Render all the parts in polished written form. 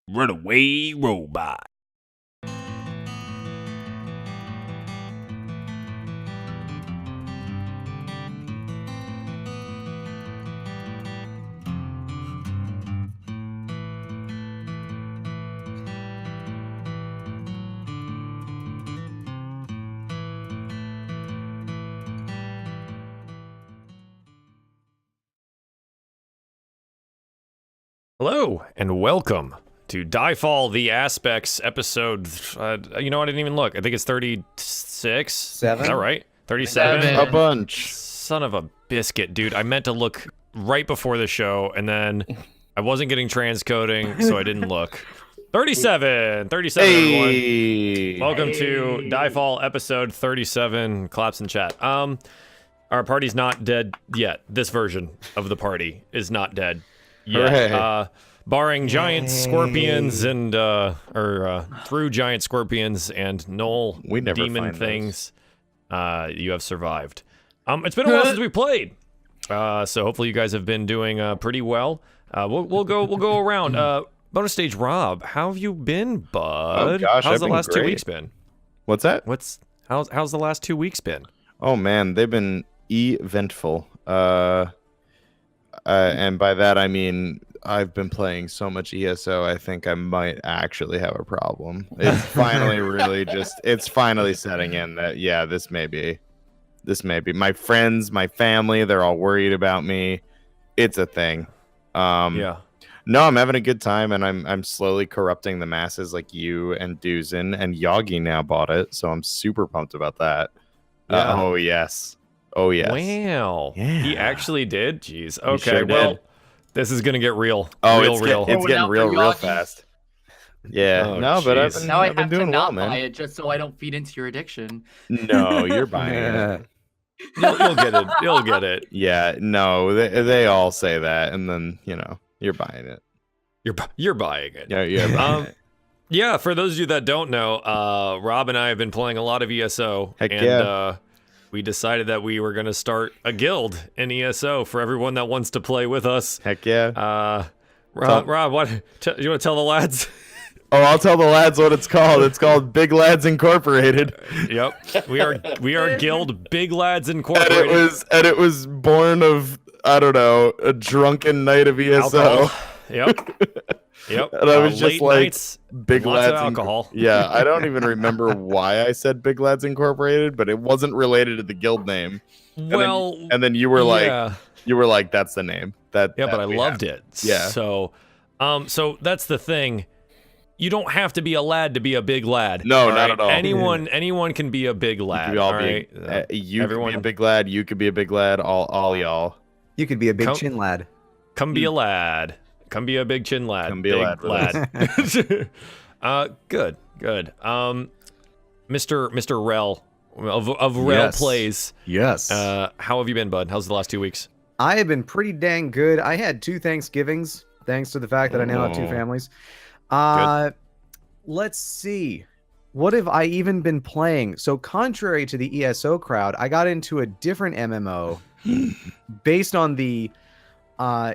Runaway robot. Hello, and welcome to DieFall The Aspects episode, you know, I didn't even look. I think it's 36? Seven? Is that right? 37? A bunch. Son of a biscuit, dude. I meant to look right before the show, and then I wasn't getting transcoding, so I didn't look. 37! 37, Hey. everyone. Welcome to DieFall episode 37. Claps in chat. Our party's not dead yet. This version of the party is not dead. Yeah, barring giant scorpions and through giant scorpions and null demon things, you have survived. It's been a while since we played, so hopefully you guys have been doing pretty well. We'll go around. Bonus stage, Rob, how have you been, bud? Oh gosh, how's I've the last been 2 weeks been? What's that? How's the last 2 weeks been? Oh man, they've been eventful. And by that I mean I've been playing so much ESO, I think I might actually have a problem. It's finally it's finally setting in that, yeah, this may be my friends, my family, they're all worried about me. It's a thing. Yeah. No, I'm having a good time, and I'm slowly corrupting the masses like you and Duzin, and Yagi now bought it, so I'm super pumped about that. Yeah. Oh yes. Oh yes. Wow. Yeah. He actually did? Jeez. He Okay, sure well, did. this is gonna get real. Oh, real. it's getting real fast. Yeah. Oh, no, but jeez. Now I I've been have to doing well, not buy man. it just so I don't feed into your addiction. No, you're buying it. You'll get it. You'll get it. Yeah. No, they all say that, and then you're buying it. You're buying it. Yeah. You're buying it. Yeah, for those of you that don't know, Rob and I have been playing a lot of ESO. Heck and yeah. We decided that we were going to start a guild in ESO for everyone that wants to play with us. Heck yeah. Rob, what? You want to tell the lads? Oh, I'll tell the lads what it's called. It's called Big Lads Incorporated. Yep. We are Guild Big Lads Incorporated. And it was born of, I don't know, a drunken night of ESO. Alcohol. Yep. And I was just late like, nights, Big lots Lads of alcohol. Yeah, I don't even remember why I said Big Lads Incorporated, but it wasn't related to the guild name. Well, And then you were like, yeah. That's the name. But I loved it. Yeah. So that's the thing. You don't have to be a lad to be a big lad. No, all not at all. Anyone can be a big lad. You all could right. be Everyone, a big lad. You could be a big lad. All y'all. You could be a big chin lad. come be a lad. Come be a big chin lad. Come be a big lad. Good. Mr. Rel of Rel Yes. Plays. Yes. How have you been, bud? How's the last 2 weeks? I have been pretty dang good. I had 2 Thanksgivings, thanks to the fact that I now have 2 Oh. families. Good. Let's see. What have I even been playing? So contrary to the ESO crowd, I got into a different MMO based on the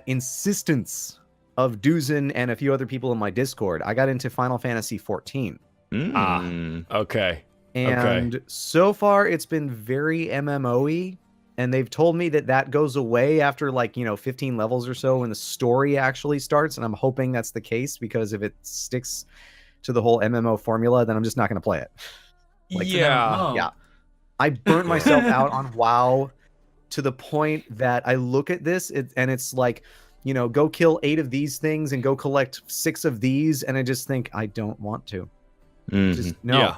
insistence of Duzin and a few other people in my Discord. I got into Final Fantasy 14. Okay. And so far it's been very MMO-y, and they've told me that goes away after 15 levels or so when the story actually starts, and I'm hoping that's the case, because if it sticks to the whole MMO formula, then I'm just not going to play it. Yeah. Oh. Yeah. I burnt myself out on WoW to the point that I look at this and it's like, go kill 8 of these things and go collect 6 of these, and I just think I don't want to. Just no.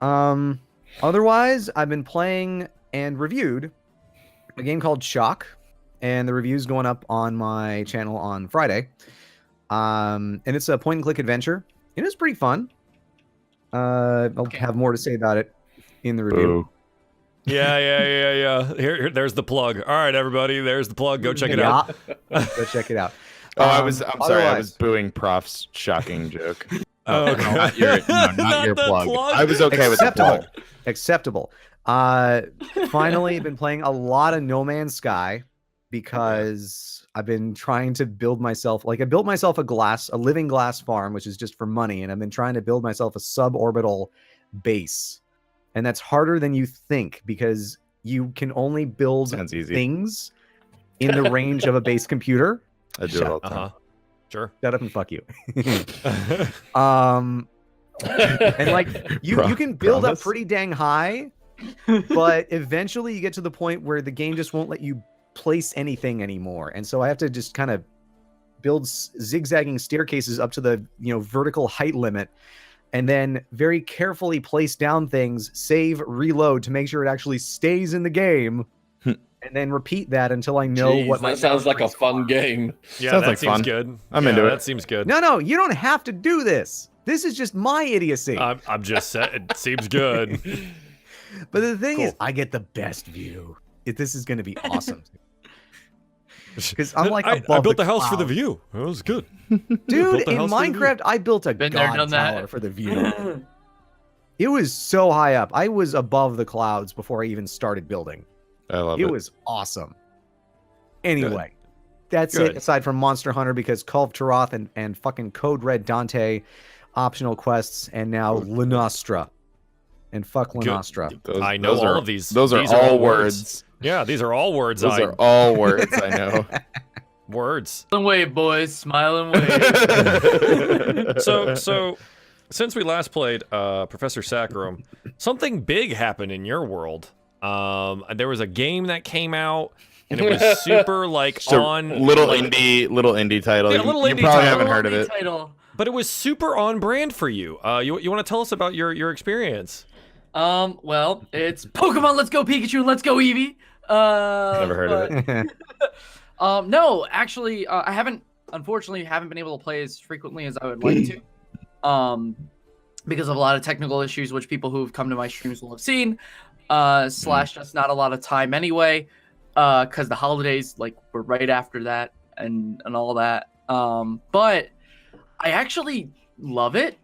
Yeah. Otherwise, I've been playing and reviewed a game called Shock, and the review's going up on my channel on Friday. And it's a point-and-click adventure. It is pretty fun. I'll have more to say about it in the review. Boo. Yeah. There's the plug. All right, everybody. There's the plug. Go check it out. Go check it out. Oh, I'm sorry. I was otherwise- booing Prof's shocking joke. Oh, No, okay. not your The plug. I was okay with the plug. Acceptable. Finally, been playing a lot of No Man's Sky. because I've been trying to build myself, like I built myself a living glass farm, which is just for money, and I've been trying to build myself a suborbital base, and that's harder than you think because you can only build things in the range of a base computer. I do it all the time. Sure. Shut up and fuck you. And like you can build up pretty dang high, but eventually you get to the point where the game just won't let you place anything anymore, and so I have to just kind of build zigzagging staircases up to the vertical height limit, and then very carefully place down things, save, reload to make sure it actually stays in the game. And then repeat that until I know what my. That sounds like a fun game. Yeah, sounds that like seems fun. good. I'm into it. That seems good. No, you don't have to do this. This is just my idiocy. I'm just saying, it seems good. But the thing is, I get the best view. This is going to be awesome. Because I'm like, I built the house for the view. It was good. Dude, in Minecraft, I built a god tower for the view. It was so high up. I was above the clouds before I even started building. I love it. It was awesome. Anyway, that's it. Aside from Monster Hunter, because Call of Taroth and fucking Code Red Dante, optional quests, and now Lunastra. And fuck Lunastra. I know all of these. Those are all words. Yeah, these are all words. Those are all words, I know. Words. Smile and wave, boys. Smile and wave. So since we last played Professor Saccharum, something big happened in your world. There was a game that came out, and it was super little indie title. Yeah, little you indie probably title. haven't heard of it. But it was super on brand for you. You want to tell us about your experience? Well, it's Pokemon Let's Go Pikachu, Let's Go Eevee. Never heard of it. No, actually, I unfortunately haven't been able to play as frequently as I would like to. Because of a lot of technical issues, which people who've come to my streams will have seen. Slash just not a lot of time anyway. Because the holidays were right after that and all that. But I actually love it,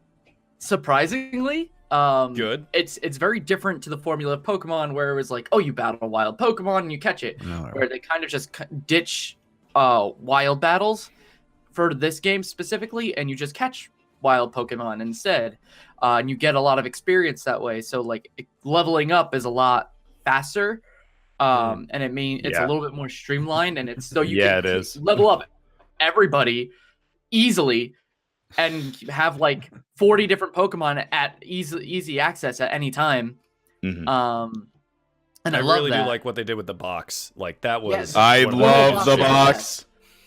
surprisingly. Good. It's very different to the formula of Pokemon, where it was like, oh, you battle a wild Pokemon and you catch it. Where they kind of just ditch wild battles for this game specifically, and you just catch wild Pokemon instead. And you get a lot of experience that way. So leveling up is a lot faster. And it's a little bit more streamlined, and it's so you can level up everybody easily and have 40 different Pokemon at easy access at any time. Mm-hmm. And I love really that. do like what they did with the box. That was. Yes. I love the box.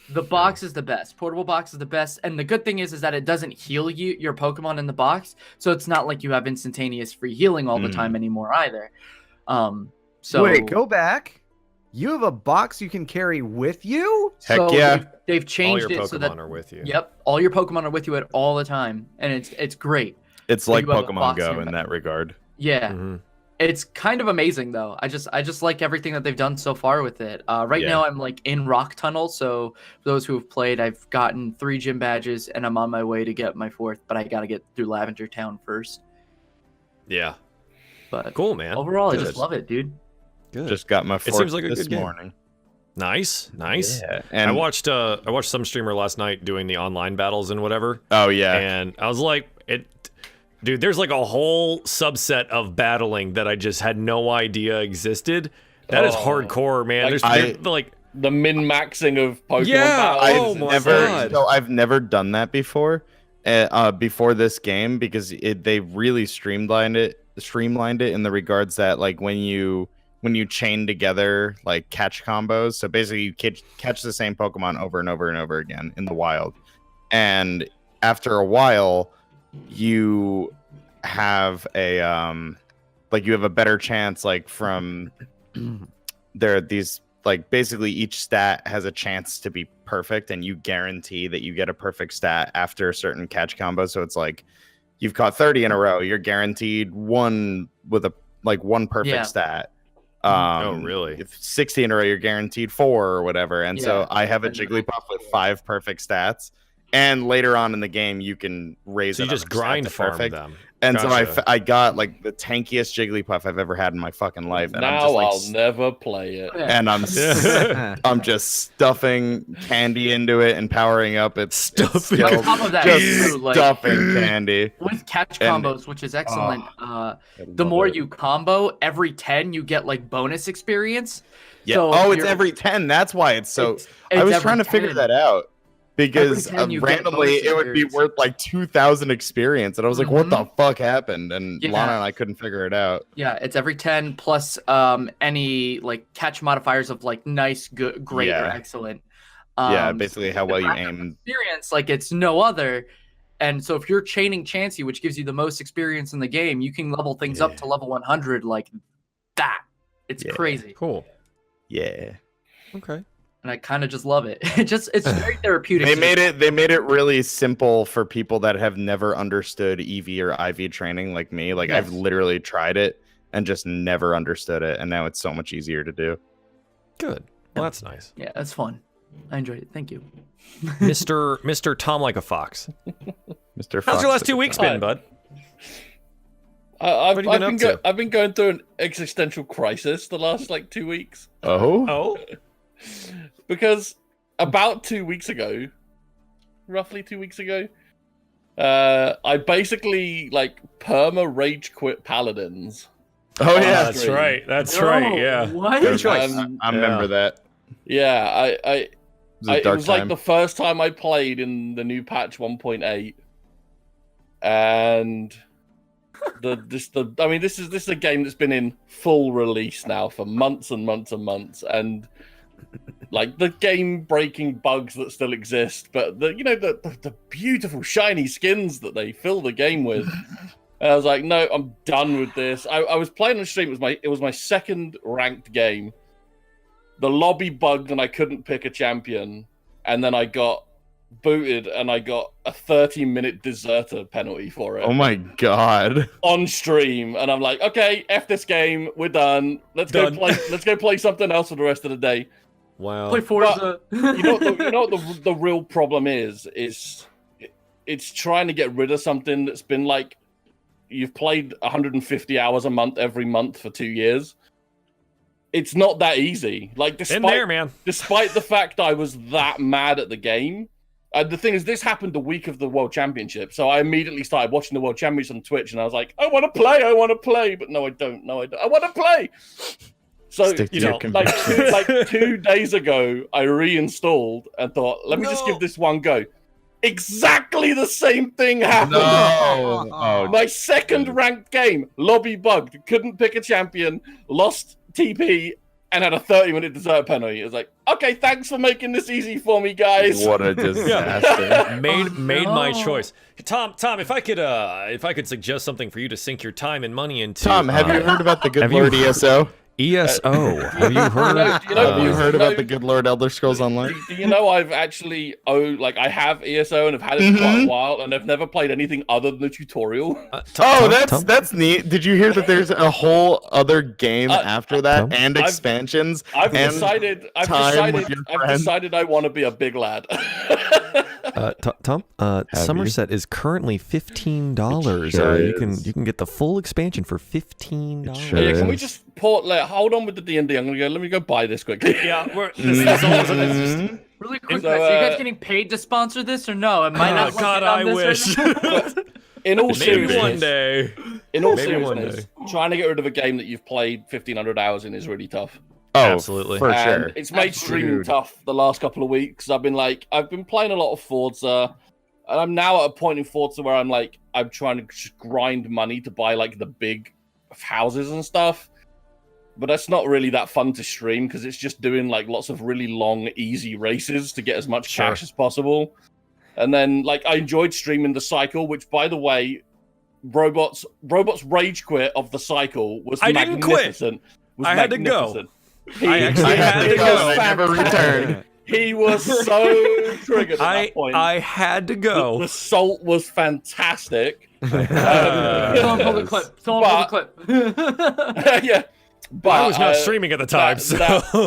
The box is the best. Portable box is the best. And the good thing is that it doesn't heal your Pokemon in the box. So it's not like you have instantaneous free healing all the time anymore either. So wait, go back. You have a box you can carry with you? Heck yeah. They've changed all your it so that Pokemon are with you. Yep, all your Pokemon are with you at all the time, and it's great. It's like Pokemon Go in that regard. Yeah. Mm-hmm. It's kind of amazing though. I just like everything that they've done so far with it. Right now I'm in Rock Tunnel, so for those who have played, I've gotten 3 gym badges and I'm on my way to get my 4th, but I got to get through Lavender Town first. Yeah. But cool, man. Overall, I just love it, dude. Good. Just got my 4th seems like a this good morning. Nice. Yeah. And I watched some streamer last night doing the online battles and whatever. Oh yeah. And I was like, dude, there's a whole subset of battling that I just had no idea existed. That is hardcore, man. There's the min-maxing of Pokemon battles. I've never done that before. Before this game, because they really streamlined it in the regards that when you chain together catch combos, so basically you catch the same Pokemon over and over and over again in the wild, and after a while you have a you have a better chance from these basically each stat has a chance to be perfect, and you guarantee that you get a perfect stat after a certain catch combo. So it's you've caught 30 in a row, you're guaranteed one with a one perfect stat. Oh, really? If 60 in a row, you're guaranteed 4 or whatever. And so I have a Jigglypuff with 5 perfect stats, and later on in the game you can raise. So you just grind farm perfect. them. And Gotcha. so I got like the tankiest Jigglypuff I've ever had in my fucking life. And Now I'll never play it. And I'm just stuffing candy into it and powering up its Stuffing. skills. On top of that, Just too, like, stuffing candy. with catch And- combos, which is excellent. I The love more it. you combo, every 10 you get like bonus experience. Yeah. So Oh, it's you're- every 10. That's why it's so. It's I was every trying to figure 10. that out because Every 10 you get randomly bonus it would be experience. worth like 2,000 experience, and I was like, "What the fuck happened?" And Yeah. Lana and I couldn't figure it out. Yeah, it's every 10 plus any like catch modifiers of like nice, good, great, or Yeah. excellent. Yeah, basically how well you rack up aim. experience like it's no other. And so if you're chaining Chansey, which gives you the most experience in the game, you can level things up to level 100 like that. It's Yeah. crazy. Cool. Yeah. Okay. And I kind of just love it. It's very therapeutic. They made it really simple for people that have never understood EV or IV training like me. Like I've Yes. literally tried it and just never understood it, and now it's so much easier to do. Good. Well, that's nice. Yeah, that's fun. I enjoyed it. Thank you. Mr. Tom like a fox. Mr. How's your Fox last 2 weeks been, bud? I've What have you been up to? I've been going through an existential crisis the last like 2 weeks Oh, Oh. because about 2 weeks ago, roughly 2 weeks ago, I basically like perma rage quit paladins. oh Oh, yeah, that's right. That's right. Yeah. What? Good choice. Um, I remember that. Yeah, It was a it dark was time. like the first time I played in the new patch 1.8, and this is a game that's been in full release now for months and months and months, and like the game breaking bugs that still exist, but the beautiful shiny skins that they fill the game with. And I was like, no, I'm done with this. I was playing on stream. It was my second ranked game. The lobby bugged and I couldn't pick a champion, and then I got booted and I got a 30-minute deserter penalty for it Oh my god. on stream. And I'm like, okay, F this game, we're done. Let's go play something else for the rest of the day. Wow. Play Forza. You know what the real problem is it's trying to get rid of something that's been like, you've played 150 hours a month every month for 2 years. It's not that easy. Like, In there, man. despite the fact I was that mad at the game, the thing is, this happened the week of the World Championship, so I immediately started watching the World Championship on Twitch, and I was like, I want to play, but no, I don't. I want to play. So, Stick to you your know, computer. like 2 days ago, I reinstalled and thought, let me just give this one go. Exactly the same thing happened. No. Oh, My second ranked game, lobby bugged, couldn't pick a champion, lost TP, and had a 30-minute desert penalty. It was like, okay, thanks for making this easy for me, guys. what a disaster. Made my no. choice. Tom, if I could suggest something for you to sink your time and money into. Tom, have you heard about the good have you Lord heard- ESO? ESO? Have you heard? Have you heard about the the good Lord Elder Scrolls Online? Do you know I've actually I have ESO and have had it for quite a while, and I've never played anything other than the tutorial. Oh, that's neat. Did you hear that there's a whole other game after that Tom? and expansions? I've and decided with your friends? I want to be a big lad. Tom, Somerset is currently $15. Sure You is. can get the full expansion for $15. sure Yeah, can we is. just hold on with the D&D? Let me go buy this quickly. Yeah, Mhm. Really quick, So, guys, are you guys getting paid to sponsor this or no? Am I not God, working on I this wish. right now? In all Maybe seriousness, one day. in all Maybe one seriousness, trying to get rid of a game that you've played 1,500 hours in is really tough. Oh, Absolutely. for And sure. it's made streaming Dude. tough the last couple of weeks. I've been playing a lot of Forza, and I'm now at a point in Forza where I'm trying to just grind money to buy like the big houses and stuff. But that's not really that fun to stream because it's just doing like lots of really long, easy races to get as much Sure. cash as possible. And then I enjoyed streaming the cycle, which by the way, Robot's rage quit of the cycle was I didn't quit. magnificent. Was I had to go. magnificent. I actually had to he go. was I never fantastic. returned. He was so triggered at that point. I had to The go. salt was fantastic. Someone pull the clip. Someone pull the clip. Yeah, But I was not streaming at the time, so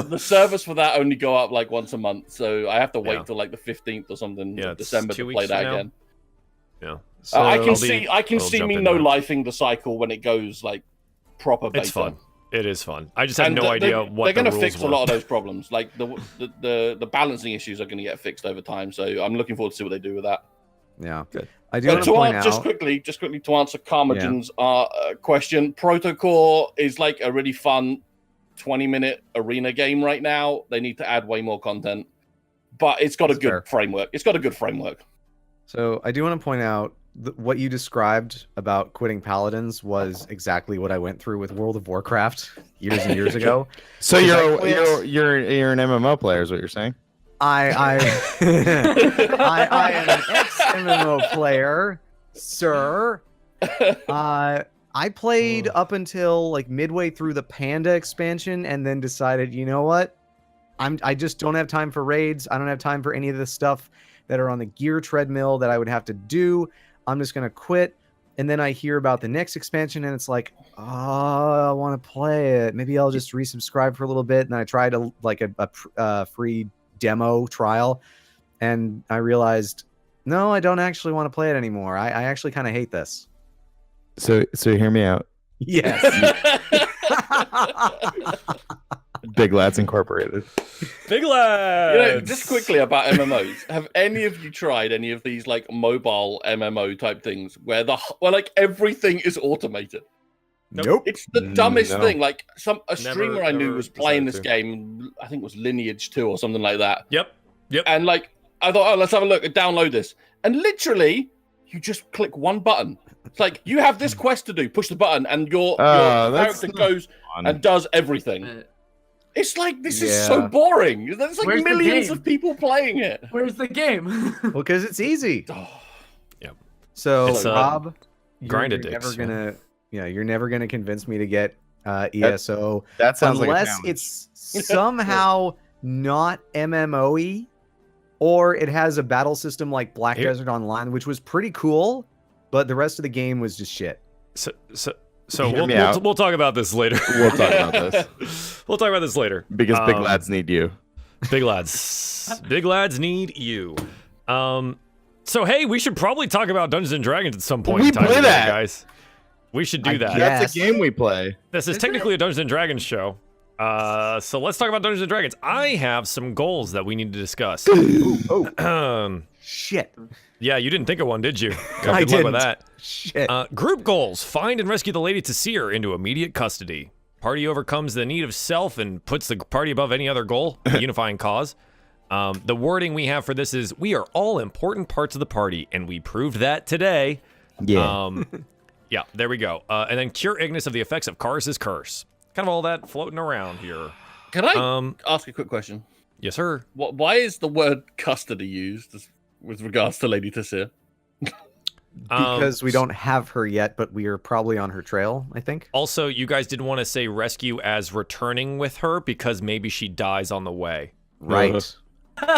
the servers for that only go up like once a month, so I have to wait till like the 15th or something of December to play that again. Yeah, so I can see me no lifing the cycle when it goes like proper beta. It's fun. It is fun. I just have no idea what they're going to fix were. a lot of those problems. Like the balancing issues are going to get fixed over time. So I'm looking forward to see what they do with that. Yeah, good. I do want to point out just quickly to answer Carmagen's question. Protocore is like a really fun 20-minute arena game right now. They need to add way more content, but it's got a good framework. It's got a good framework. So I do want to point out what you described about quitting Paladins was exactly what I went through with World of Warcraft years and years ago. So you're an MMO player, is what you're saying? I am an ex-MMO player, sir. I played up until like midway through the Panda expansion, and then decided, you know what? I just don't have time for raids. I don't have time for any of the stuff that are on the gear treadmill that I would have to do. I'm just gonna quit. And then I hear about the next expansion, and it's like, oh, I want to play it. Maybe I'll just resubscribe for a little bit. And I tried a free demo trial, and I realized, no, I don't actually want to play it anymore. I actually kind of hate this. So hear me out. Yes. Big Lads Incorporated. Big Lads. Just quickly about MMOs. Have any of you tried any of these like mobile MMO type things where like everything is automated? Nope. It's the dumbest thing. Like a streamer I knew was playing this game. I think it was Lineage 2 or something like that. Yep. And like I thought, oh, let's have a look and download this. And literally, you just click one button. It's like you have this quest to do. Push the button, and your character goes and does everything. It's like this is so boring. There's like millions of people playing it. Where's the game? Well, because it's easy. Yep. So Rob, you're never gonna convince me to get ESO. That sounds unless like it's somehow not MMO-y, or it has a battle system like Black Desert Online, which was pretty cool, but the rest of the game was just shit. So we'll talk about this later. We'll talk about this. We'll talk about this later. Because big lads need you. Big lads need you. So hey, we should probably talk about Dungeons and Dragons at some point. We play that, guys. We should do that. That's a game we play. This is technically a Dungeons and Dragons show. So let's talk about Dungeons and Dragons. I have some goals that we need to discuss. Shit. Yeah, you didn't think of one, did you? I didn't. With that. Shit. Group goals. Find and rescue the Lady Tasir into immediate custody. Party overcomes the need of self and puts the party above any other goal, a unifying cause. The wording we have for this is, we are all important parts of the party, and we proved that today. Yeah. Yeah, there we go. And then cure Ignis of the effects of Kars's curse. Kind of all that floating around here. Can I ask a quick question? Yes, sir. Why is the word custody used with regards to Lady Tasir? Because we don't have her yet, but we are probably on her trail, I think. Also, you guys didn't want to say rescue as returning with her because maybe she dies on the way. Right.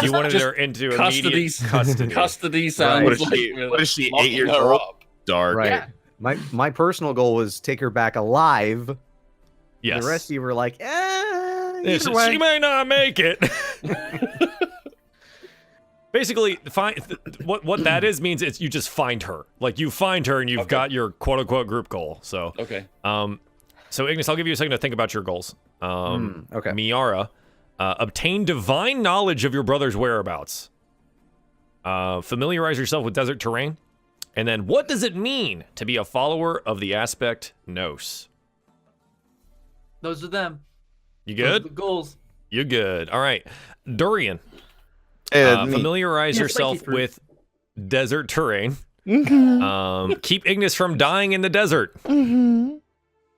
You wanted her into immediate custody. Custody sounds What is she 8 years old? Dark. Right. Yeah. My personal goal was take her back alive. Yes. The rest of you were like, either way. She may not make it. Basically, what that means is you just find her. Like, you find her and you've got your quote-unquote group goal. So, okay. So Ignis, I'll give you a second to think about your goals. Okay. Miara, obtain divine knowledge of your brother's whereabouts. Familiarize yourself with desert terrain. And then, what does it mean to be a follower of the aspect Nos? Those are them. You Those are good? the goals. You good. All right. Durian, Me. familiarize yourself spiky fruit. with desert terrain. Mm-hmm. Keep Ignis from dying in the desert. Mm-hmm.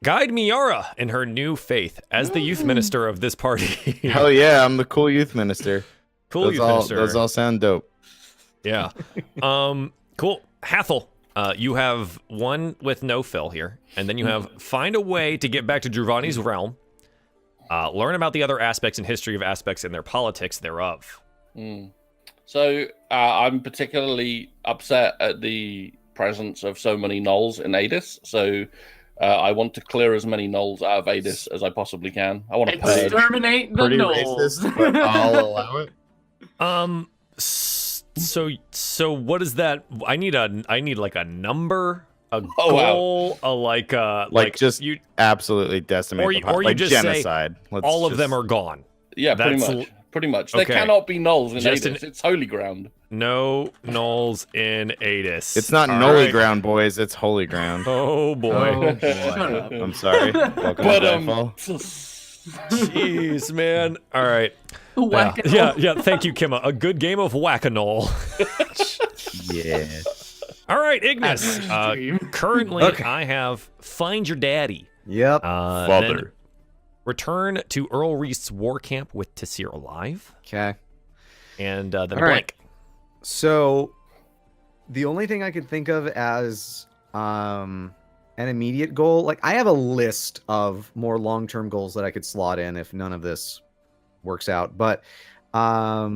Guide Miara in her new faith as the youth minister of this party. Hell yeah, I'm the cool youth minister. Cool youth minister. Those all sound dope. Yeah. Cool. Hathol, you have one with no fill here, and then you have find a way to get back to Druvani's realm. Learn about the other aspects and history of aspects and their politics thereof. So I'm particularly upset at the presence of so many gnolls in Adis. So I want to clear as many gnolls out of Adis as I possibly can. I want to purge. Exterminate the Pretty gnolls. racist, but I'll allow it. So what is that? I need like a number, a Oh, wow. goal, Like just you. absolutely decimate Or the you- pop- or you like just say genocide. All of them are gone. Yeah, pretty That's much. Pretty much. There okay. cannot be gnolls in Just Adis. It's holy ground. No gnolls in Adis. It's not All Noli right. ground, boys. It's holy ground. Oh boy. Shut up. I'm sorry. Welcome But to DieFall. Jeez, man. All right. Whack-a-mole. Yeah. Thank you, Kimma. A good game of whack-a-knoll. Yeah. All right, Ignis. Dream. Currently, Okay. I have Find Your Daddy. Yep. Then Return to Earl Reest's war camp with Tassir alive. Okay. And then a All right. blank. So, the only thing I could think of as an immediate goal, like I have a list of more long-term goals that I could slot in if none of this works out, but I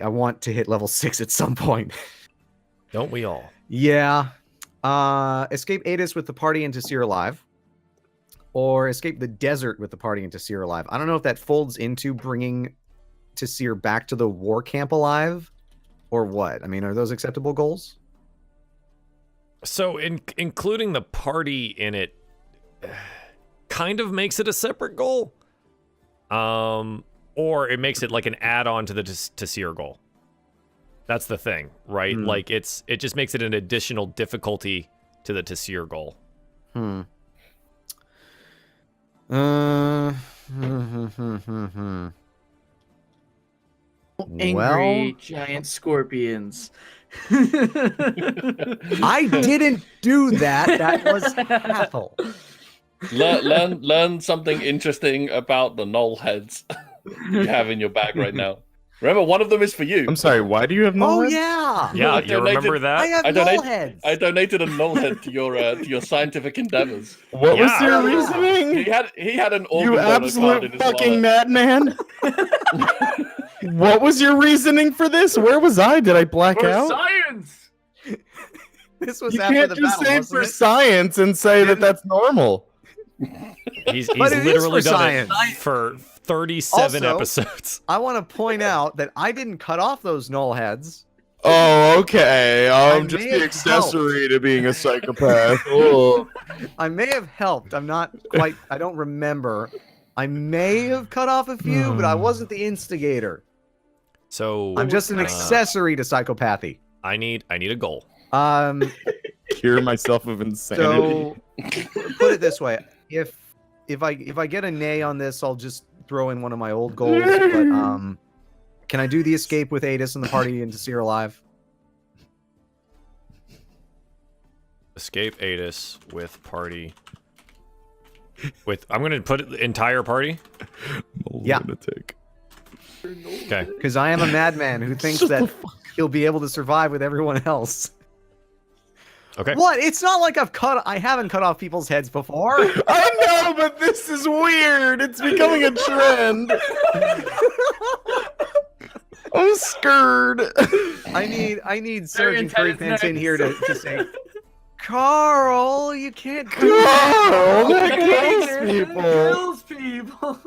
want to hit level 6 at some point. Don't we all? Yeah. Escape Adis with the party and Tassir alive. Or escape the desert with the party and Tassir alive. I don't know if that folds into bringing Tassir back to the war camp alive or what. I mean, are those acceptable goals? So, including the party in it kind of makes it a separate goal. Or it makes it like an add-on to the Tassir goal. That's the thing, right? Like it just makes it an additional difficulty to the Tassir goal. Angry Well- giant scorpions. I didn't do that. That was Hathol. Learn something interesting about the gnoll heads you have in your bag right now. Remember, one of them is for you. I'm sorry. Why do you have no? Oh heads? yeah. Yeah, I you remember donated- that? I have I null donate- heads. I donated a gnoll head to your scientific endeavors. What was Yeah. your Oh, yeah. reasoning? He had an organ You donor card in absolute his fucking wallet. madman! What was your reasoning for this? Where was I? Did I black For out? science. This was You after can't the just battle, say it wasn't for it? science and say that that's normal. He's But it is literally for done science. it for 37 Also- episodes. I want to point out that I didn't cut off those null heads. Oh, okay. I Just may the have accessory to being a psychopath. Oh. I may have helped. I'm not quite. I don't remember. I may have cut off a few, but I wasn't the instigator. So I'm just an accessory to psychopathy. I need a goal. Cure myself of insanity. So put it this way: if I get a nay on this, I'll just throw in one of my old goals. But can I do the escape with Adis and the party and Tassir alive? Escape Adis with party. I'm gonna put the entire party. Yeah. Lunatic. Okay. Because I am a madman who thinks that he'll be able to survive with everyone else. Okay. What? It's not like I haven't cut off people's heads before. I know, but this is weird. It's becoming a trend. I'm scared. I need Sergeant intense Currypants in next. here to say, Carl, you can't do Carl, that. that kills people. Kills people.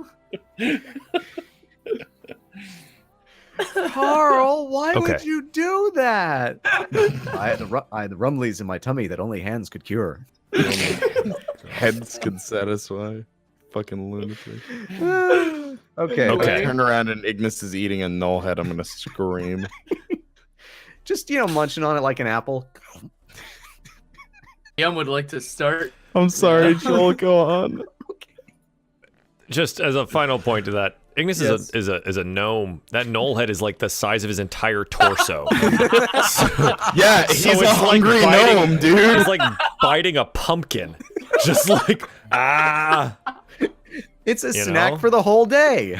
Carl, why would Okay. you do that? I had the rumblies in my tummy that only hands could cure. Heads can satisfy. Fucking lunatic. Okay. Okay. Turn around and Ignis is eating a null head. I'm gonna scream. Just, munching on it like an apple. Yum would like to start. I'm sorry, Joel. Go on. Just as a final point to that, Ignis Yes. is a gnome. That knoll head is like the size of his entire torso. Yeah, he's So a it's like hungry biting- gnome, dude. It's like biting a pumpkin. Just like It's a You snack know? for the whole day.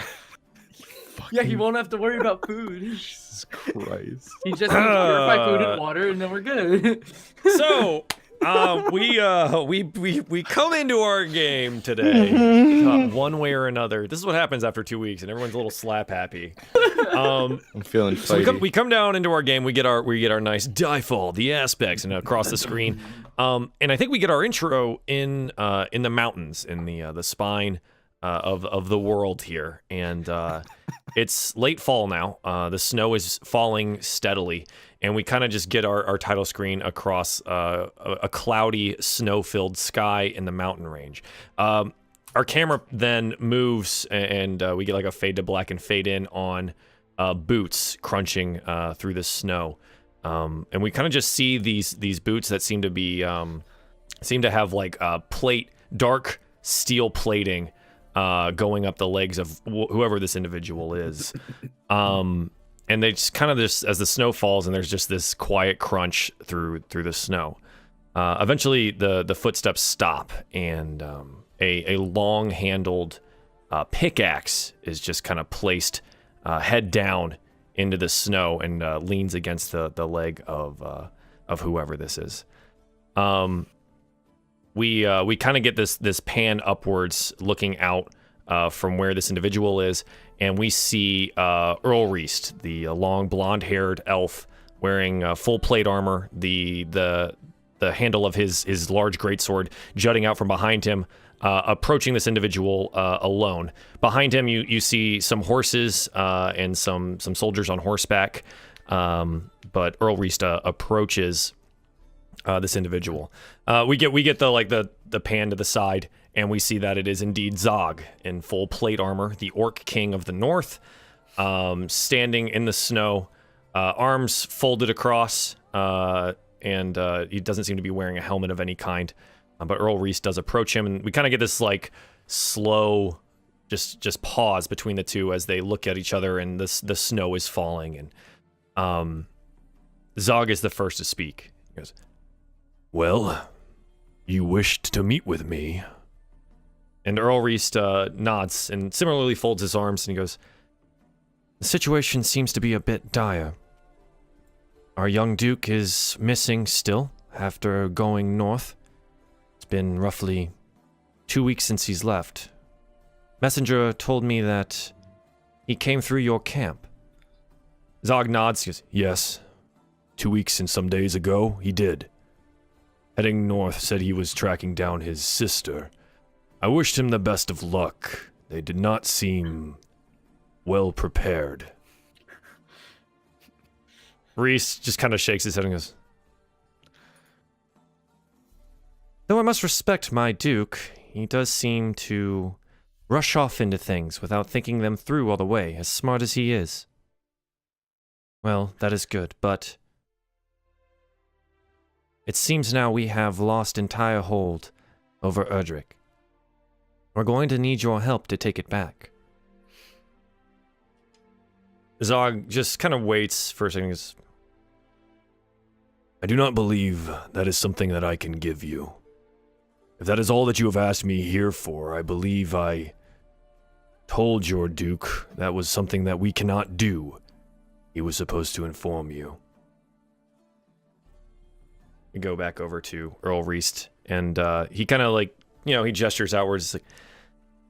Yeah, he won't have to worry about food. Jesus Christ. He just needs purified food and water, and then we're good. So We come into our game today one way or another. This is what happens after 2 weeks, and everyone's a little slap happy. I'm feeling fighty. So we come down into our game. We get our nice DieFall, the aspects, and across the screen. And I think we get our intro in the mountains, in the spine of the world here, and it's late fall now. The snow is falling steadily, and we kind of just get our title screen across a cloudy, snow-filled sky in the mountain range. Our camera then moves, and we get like a fade to black and fade in on boots crunching through the snow, and we kind of just see these boots that seem to have like dark steel plating going up the legs of whoever this individual is. And they just kind of as the snow falls, and there's just this quiet crunch through the snow. Eventually, the footsteps stop, and a long-handled pickaxe is just kind of placed head down into the snow and leans against the leg of whoever this is. We kind of get this pan upwards, looking out from where this individual is, and we see Earl Reist, the long blonde-haired elf, wearing full plate armor, the handle of his large greatsword jutting out from behind him, approaching this individual alone. Behind him, you see some horses and some soldiers on horseback, but Earl Reist approaches this individual. We get the pan to the side, and we see that it is indeed Zog in full plate armor, the Orc King of the North, standing in the snow, arms folded across, and he doesn't seem to be wearing a helmet of any kind. But Earl Reist does approach him, and we kind of get this like slow, just pause between the two as they look at each other, and the snow is falling, and Zog is the first to speak. He goes, "Well, you wished to meet with me." And Earl Reist nods and similarly folds his arms, and he goes, "The situation seems to be a bit dire. Our young Duke is missing still after going north. It's been roughly 2 weeks since he's left. Messenger told me that he came through your camp." Zog nods, he goes, "Yes, 2 weeks and some days ago, he did. Heading north, said he was tracking down his sister. I wished him the best of luck. They did not seem well prepared." Reist just kind of shakes his head and goes, "Though I must respect my Duke, he does seem to rush off into things without thinking them through all the way, as smart as he is. Well, that is good, but it seems now we have lost entire hold over Erdrick. We're going to need your help to take it back." Zog just kind of waits for a second and goes, "I do not believe that is something that I can give you. If that is all that you have asked me here for, I believe I told your Duke that was something that we cannot do. He was supposed to inform you." We go back over to Earl Reist, and he kind of he gestures outwards, like,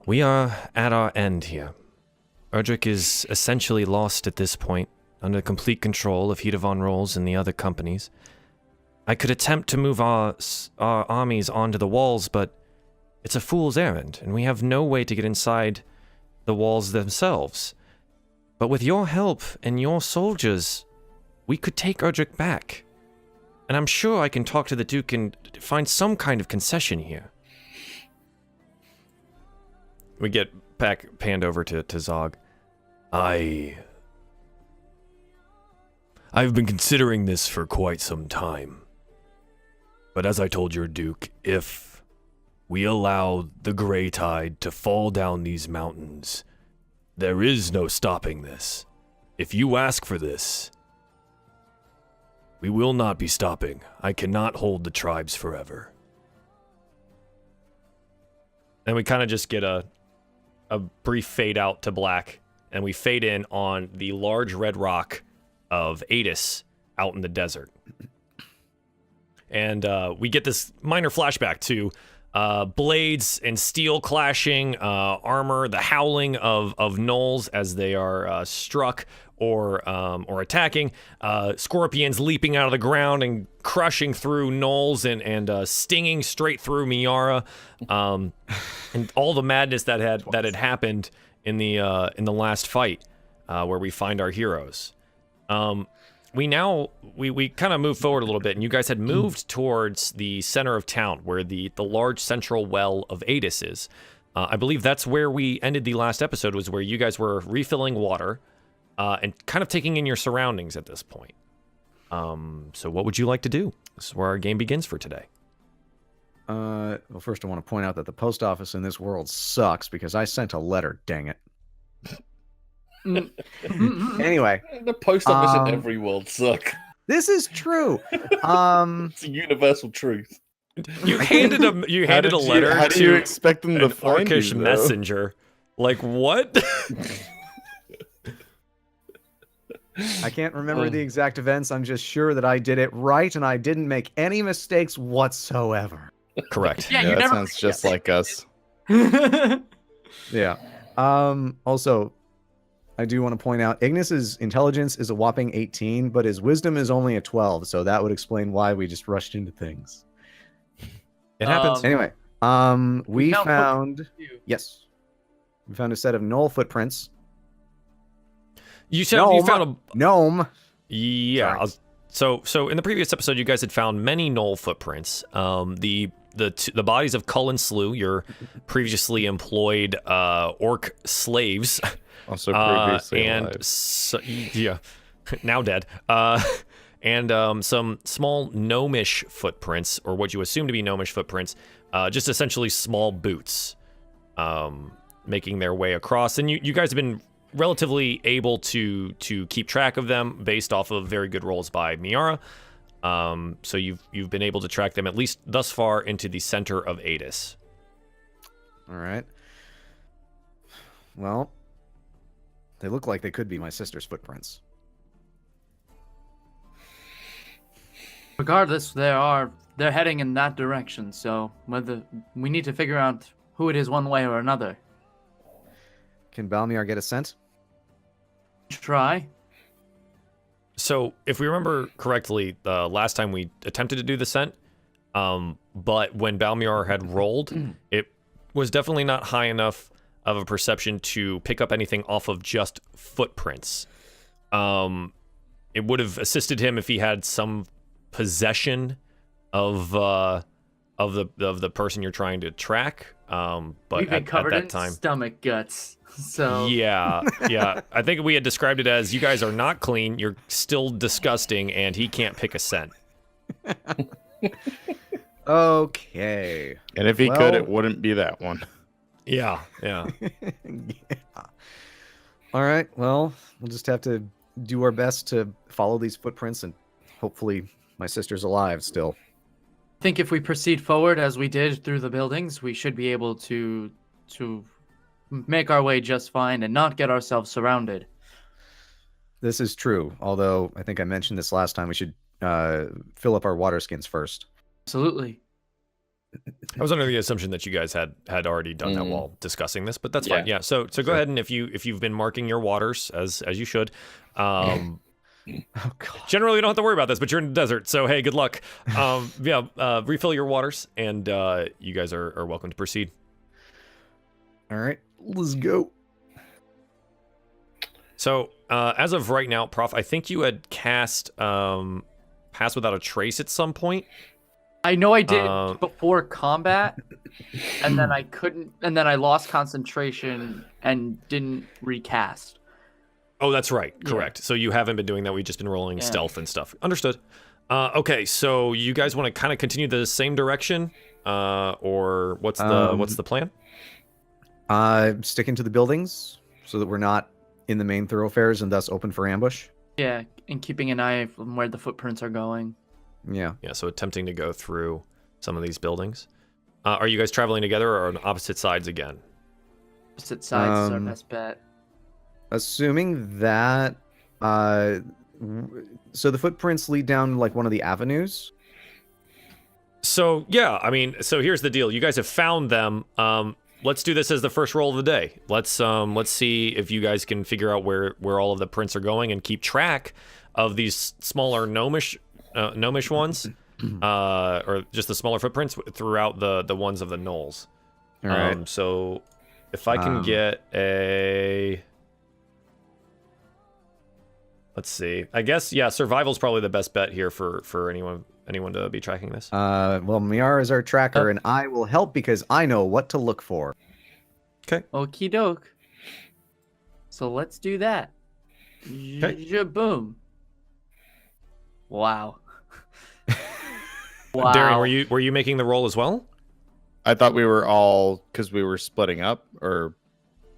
"We are at our end here. Erdrick is essentially lost at this point, under complete control of Heat of On Rolls and the other companies. I could attempt to move our armies onto the walls, but it's a fool's errand, and we have no way to get inside the walls themselves. But with your help and your soldiers, we could take Erdrick back. And I'm sure I can talk to the Duke and find some kind of concession here." We get panned over to Zog. I've been considering this for quite some time. But as I told your Duke, if we allow the Grey Tide to fall down these mountains, there is no stopping this. If you ask for this, we will not be stopping. I cannot hold the tribes forever." And we kind of just get a brief fade out to black, and we fade in on the large red rock of Adis out in the desert. and we get this minor flashback to blades and steel clashing, armor, the howling of gnolls as they are struck or attacking, scorpions leaping out of the ground and crushing through gnolls and stinging straight through Miera, and all the madness that had happened in the last fight, where we find our heroes. We kind of moved forward a little bit, and you guys had moved towards the center of town, where the large central well of Adis is. I believe that's where we ended the last episode, was where you guys were refilling water, and kind of taking in your surroundings at this point. So what would you like to do? This is where our game begins for today. Well, first I want to point out that the post office in this world sucks because I sent a letter, dang it. Anyway. The post office in every world suck. This is true. It's a universal truth. You handed a letter how do you expect them to an find orcish you, though? messenger. Like, what? I can't remember the exact events. I'm just sure that I did it right and I didn't make any mistakes whatsoever. Correct. Yeah, Yeah, you that never. sounds just like us. Yeah. Also, I do want to point out Ignas's intelligence is a whopping 18, but his wisdom is only a 12, so that would explain why we just rushed into things. It happens. Anyway, we found You. we found a set of gnoll footprints. You said you found a gnome. Yeah. So in the previous episode, you guys had found many gnoll footprints. The bodies of Cullen Slew, your previously employed orc slaves, Also previously alive. now dead. And some small gnomish footprints, or what you assume to be gnomish footprints, just essentially small boots, making their way across. And you guys have been relatively able to keep track of them based off of very good rolls by Miera. So you've been able to track them at least thus far into the center of Adis. All right. Well, they look like they could be my sister's footprints. Regardless, they're heading in that direction. So whether we need to figure out who it is one way or another. Can Balmiar get a scent? Try. So if we remember correctly, the last time we attempted to do the scent, but when Balmiar had rolled, it was definitely not high enough of a perception to pick up anything off of just footprints. It would have assisted him if he had some possession of the person you're trying to track. But We've been covered at that in time, stomach guts. So yeah. I think we had described it as you guys are not clean, you're still disgusting, and he can't pick a scent. Okay. And if he could, it Well- wouldn't be that one. Yeah. Yeah. All right. Well, we'll just have to do our best to follow these footprints, and hopefully my sister's alive still. I think if we proceed forward as we did through the buildings, we should be able to make our way just fine and not get ourselves surrounded. This is true. Although I think I mentioned this last time, we should fill up our water skins first. Absolutely. I was under the assumption that you guys had already done that while discussing this, but that's fine. Yeah. So go ahead, and if you've been marking your waters as you should, Oh God. generally you don't have to worry about this, but you're in the desert, so hey, good luck. Refill your waters, and you guys are welcome to proceed. All right. Let's go. So as of right now, Prof, I think you had cast Pass Without a Trace at some point. I know I did before combat, and then I couldn't, and then I lost concentration and didn't recast. Oh, that's right. Yeah. Correct. So you haven't been doing that. We've just been rolling Yeah. stealth and stuff. Understood. Okay, so you guys want to kind of continue the same direction, or what's the plan? Sticking to the buildings so that we're not in the main thoroughfares and thus open for ambush. Yeah, and keeping an eye on where the footprints are going. Yeah. Yeah, so attempting to go through some of these buildings. Are you guys traveling together or on opposite sides again? Opposite sides is our best bet. Assuming that, so the footprints lead down like one of the avenues. So yeah, I mean, so here's the deal. You guys have found them. Let's do this as the first roll of the day. Let's see if you guys can figure out where all of the prints are going and keep track of these smaller gnomish ones, or just the smaller footprints throughout the ones of the gnolls. All right. So if I can get a, let's see. I guess survival's probably the best bet here for anyone to be tracking this. Well, Miara is our tracker, and I will help because I know what to look for. Okay. Okie doke. So let's do that. Boom. Wow. Wow. Darien, were you making the roll as well? I thought we were all, because we were splitting up, or...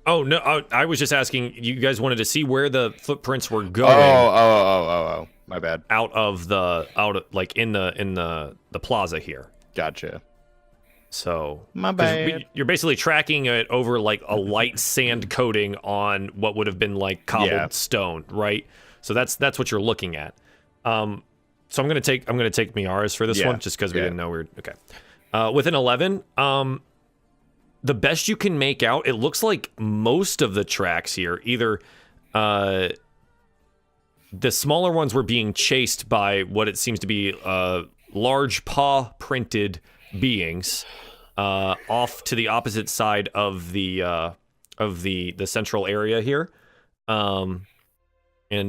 Oh, no, I was just asking, you guys wanted to see where the footprints were going. Oh, my bad. Like in the plaza here. Gotcha. So my bad. You're basically tracking it over like a light sand coating on what would have been like cobbled stone, right? So that's what you're looking at. So I'm gonna take Miara's for this one, just because we didn't know we were okay. With an 11, the best you can make out, it looks like most of the tracks here, either the smaller ones were being chased by what it seems to be large paw printed beings off to the opposite side of the central area here, and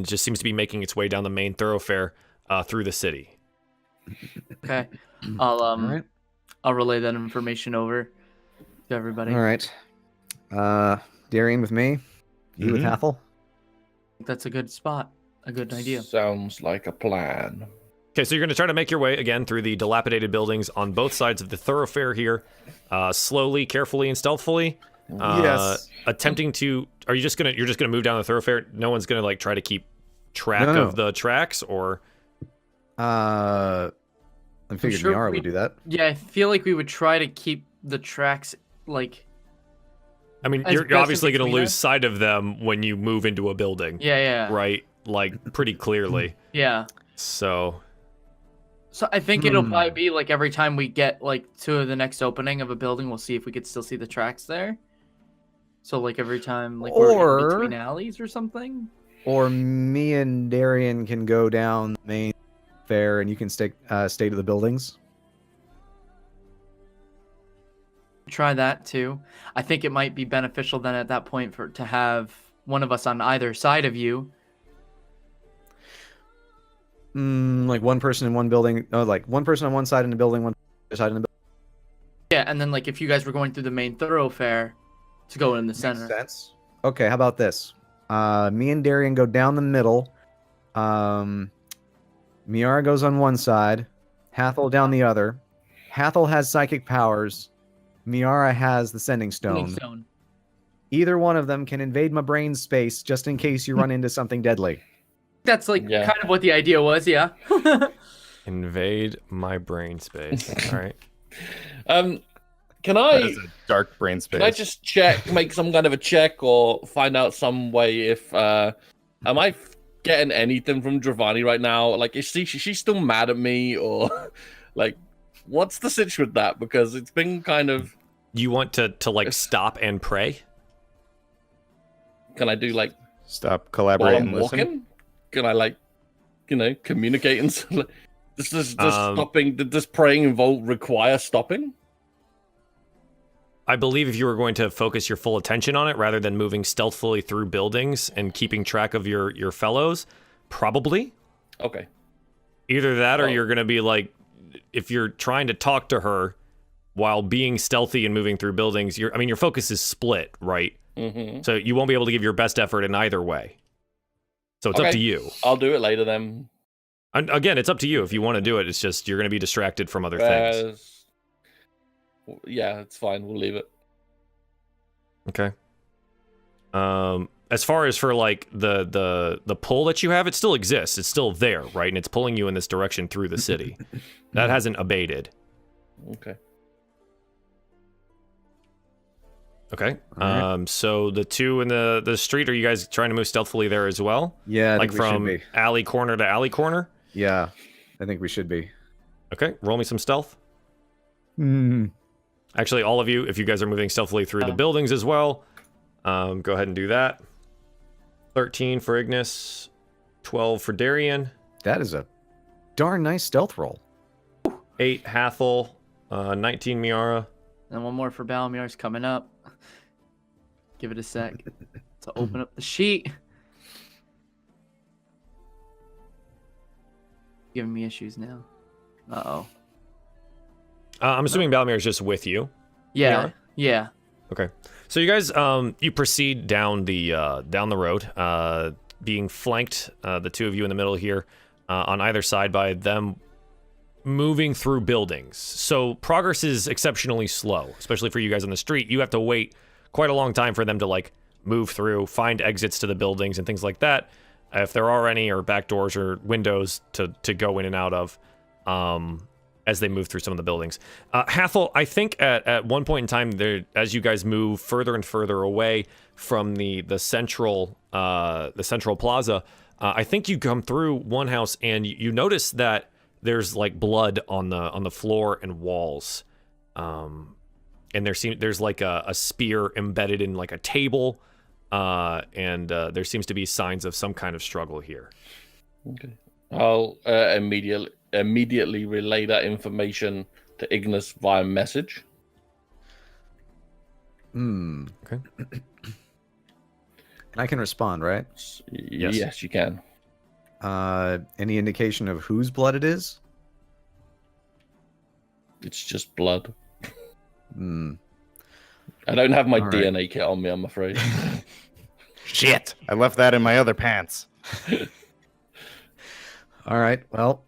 just seems to be making its way down the main thoroughfare through the city. Okay, I'll relay that information over to everybody. All right. Darien with me. You with Hathol? That's a good spot. A good idea. Sounds like a plan. Okay, so you're going to try to make your way again through the dilapidated buildings on both sides of the thoroughfare here, slowly, carefully, and stealthily. Yes. Attempting to. You're just gonna move down the thoroughfare? No one's gonna like try to keep track of the tracks, or. I figured sure Miara would do that. Yeah, I feel like we would try to keep the tracks like. I mean, you're obviously going to lose sight of them when you move into a building. Yeah. Right? Like, pretty clearly. Yeah. So I think it'll probably be like every time we get like to the next opening of a building, we'll see if we could still see the tracks there. So like every time like we're in between alleys or something. Or me and Darien can go down the main fair and you can stay to the buildings. Try that too. I think it might be beneficial then at that point to have one of us on either side of you. Like one person in one building. Oh, like one person on one side in the building, one side in the building. Yeah, and then like if you guys were going through the main thoroughfare, to go in the center. Makes sense. Okay, how about this? Me and Darien go down the middle. Miara goes on one side. Hathol down the other. Hathol has psychic powers. Miara has the sending stone. Either one of them can invade my brain space just in case you run into something deadly. That's like kind of what the idea was, yeah. Invade my brain space. All right. Can I? That is a dark brain space. Can I just make some kind of a check, or find out some way if am I getting anything from Dravani right now? Like, is she still mad at me, or like? What's the situation with that? Because it's been kind of... You want to like stop and pray? Can I do like... Stop, collaborate, while I'm and listen? walking? Can I like, communicate and... Does stopping... Does praying require stopping? I believe if you were going to focus your full attention on it, rather than moving stealthily through buildings and keeping track of your fellows, probably. Okay. Either that or you're going to be like... If you're trying to talk to her while being stealthy and moving through buildings, your focus is split, right? Mm-hmm. So you won't be able to give your best effort in either way. So it's up to you. I'll do it later then. And again, it's up to you if you want to do it. It's just you're going to be distracted from other things. Yeah, it's fine. We'll leave it. Okay. As far as for like the pull that you have, it still exists. It's still there, right? And it's pulling you in this direction through the city. That hasn't abated. Okay. Okay. Right. So the two in the street, are you guys trying to move stealthily there as well? Yeah, like from alley corner to alley corner? Yeah, I think we should be. Okay, roll me some stealth. Actually, all of you, if you guys are moving stealthily through the buildings as well, go ahead and do that. 13 for Ignis, 12 for Darien. That is a darn nice stealth roll. 8 Hathol, 19 Miera. And one more for Balmiar's coming up. Give it a sec to open up the sheet. Giving me issues now. Uh-oh. I'm assuming Balmir is just with you. Yeah. Miera? Yeah. Okay. So you guys, you proceed down the road, being flanked, the two of you in the middle here, on either side by them moving through buildings. So progress is exceptionally slow, especially for you guys on the street. You have to wait quite a long time for them to like move through, find exits to the buildings and things like that, if there are any, or back doors or windows to go in and out of, as they move through some of the buildings. Hathol, I think at one point in time, there, as you guys move further and further away from the central plaza, I think you come through one house and you notice that there's like blood on the floor and walls, and there's like a spear embedded in like a table, and there seems to be signs of some kind of struggle here. Okay, I'll immediately relay that information to Ignis via message. Okay. And I can respond, right? Yes. Yes, you can. Any indication of whose blood it is? It's just blood. Hmm. I don't have my All right. DNA kit on me, I'm afraid. Shit! I left that in my other pants. All right. Well,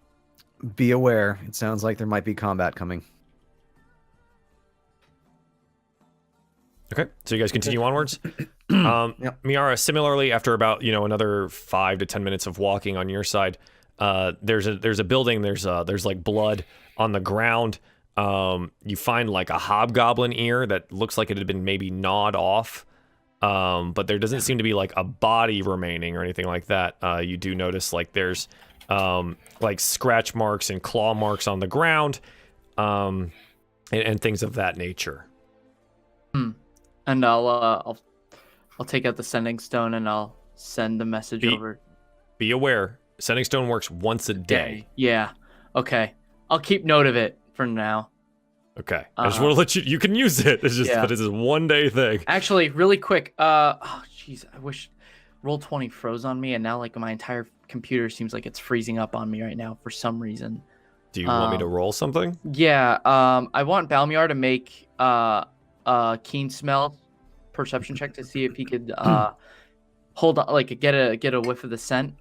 be aware. It sounds like there might be combat coming. Okay, so you guys continue onwards. Yep. Miera, similarly, after about another 5 to 10 minutes of walking on your side, there's a building. There's like blood on the ground. You find like a hobgoblin ear that looks like it had been maybe gnawed off, but there doesn't seem to be like a body remaining or anything like that. You do notice like there's like scratch marks and claw marks on the ground, and things of that nature. And I'll take out the sending stone and I'll send the message over. Be aware, sending stone works once a day. Yeah. Okay. I'll keep note of it for now. Okay. I just want to let you can use it. It's just Yeah. but it's a one day thing. Actually, really quick. Oh, jeez. I wish Roll20 froze on me, and now like my entire computer seems like it's freezing up on me right now for some reason. Do you want me to roll something? Yeah. I want Balmiar to make keen smell perception check to see if he could hold on, like get a whiff of the scent,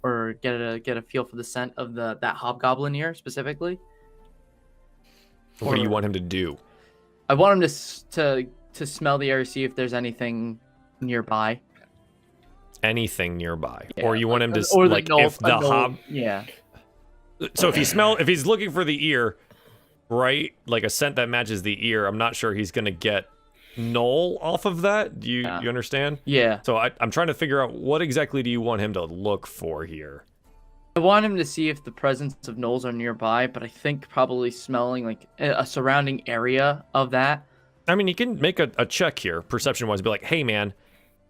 or get a feel for the scent of that hobgoblin ear specifically. What do you want him to do? I want him to smell the air, see if there's anything nearby. Anything nearby, Yeah, or you want him to or like the knoll, if the hob. Yeah. So if he's looking for the ear, right? Like a scent that matches the ear. I'm not sure he's gonna get knoll off of that. Do you understand? Yeah. So I'm trying to figure out what exactly do you want him to look for here. I want him to see if the presence of gnolls are nearby, but I think probably smelling like a surrounding area of that. I mean, you can make a check here, perception-wise, be like, hey, man,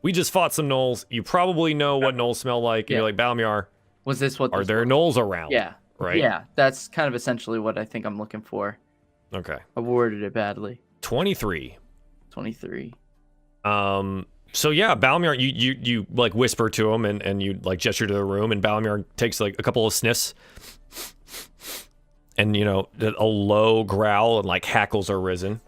we just fought some gnolls. You probably know what gnolls smell like. And Yeah. you're like, Balmiar, Was this what? are this there was? gnolls around? Yeah. Right? Yeah, that's kind of essentially what I think I'm looking for. Okay. I worded it badly. 23. 23. So yeah, Balmiar, you like whisper to him and you like gesture to the room, and Balmiar takes like a couple of sniffs, and a low growl and like hackles are risen.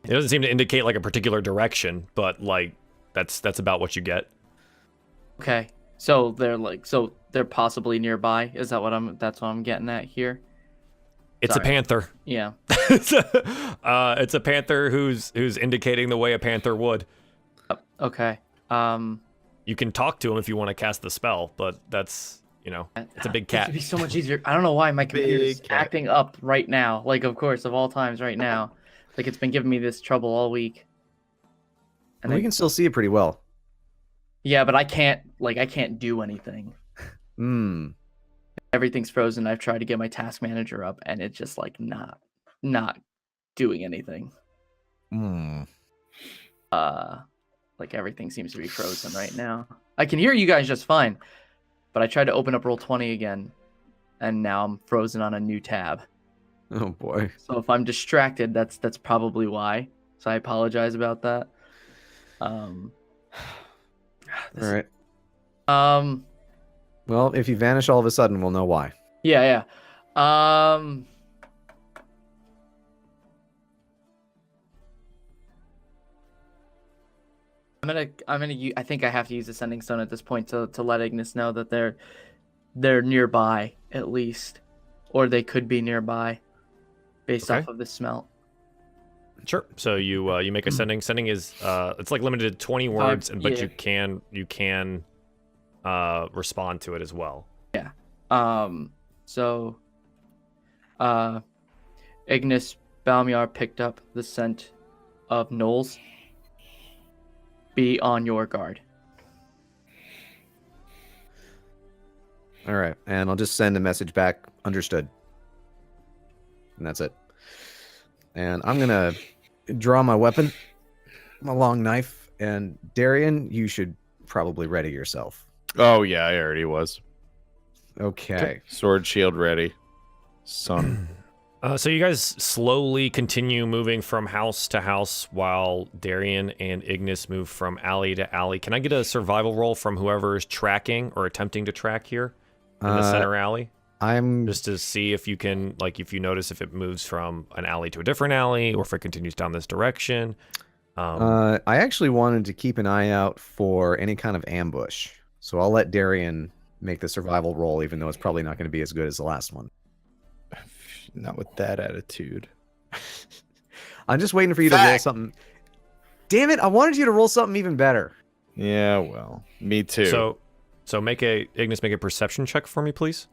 It doesn't seem to indicate like a particular direction, but like that's about what you get. Okay. So they're possibly nearby. Is that that's what I'm getting at here? It's Sorry. a panther. Yeah. It's a panther who's indicating the way a panther would. Okay. You can talk to him if you want to cast the spell, but that's it's a big It cat. would be so much easier. I don't know why my computer's Big cat. acting up right now. Like, of course, of all times, right now. Like, it's been giving me this trouble all week. And We then, can still see it pretty well. yeah, but I can't do anything. Everything's frozen. I've tried to get my task manager up, and it's just like not doing anything. Like everything seems to be frozen right now. I can hear you guys just fine, but I tried to open up Roll20 again, and now I'm frozen on a new tab. Oh boy. So if I'm distracted, that's probably why. So I apologize about that. All right. Well, if you vanish all of a sudden, we'll know why. Yeah. I'm gonna I think I have to use the sending stone at this point to let Ignis know that they're nearby at least, or they could be nearby, based off of the smell. Sure. So you make a sending. Sending is it's like limited to 20 words, but you can respond to it as well. Yeah. So Ignis Balmiar picked up the scent of gnolls. Be on your guard. All right, and I'll just send a message back. Understood. And that's it. And I'm gonna draw my weapon, my long knife, and Darien, you should probably ready yourself. Oh yeah, I already was. Okay. Sword, shield ready. Son. So you guys slowly continue moving from house to house while Darien and Ignis move from alley to alley. Can I get a survival roll from whoever is tracking or attempting to track here in the center alley? Just to see if you can, like, if you notice if it moves from an alley to a different alley or if it continues down this direction. I actually wanted to keep an eye out for any kind of ambush. So I'll let Darien make the survival roll, even though it's probably not going to be as good as the last one. Not with that attitude. I'm just waiting for you to roll something. Damn it, I wanted you to roll something even better. Yeah, well, me too. So Ignis, make a perception check for me, please.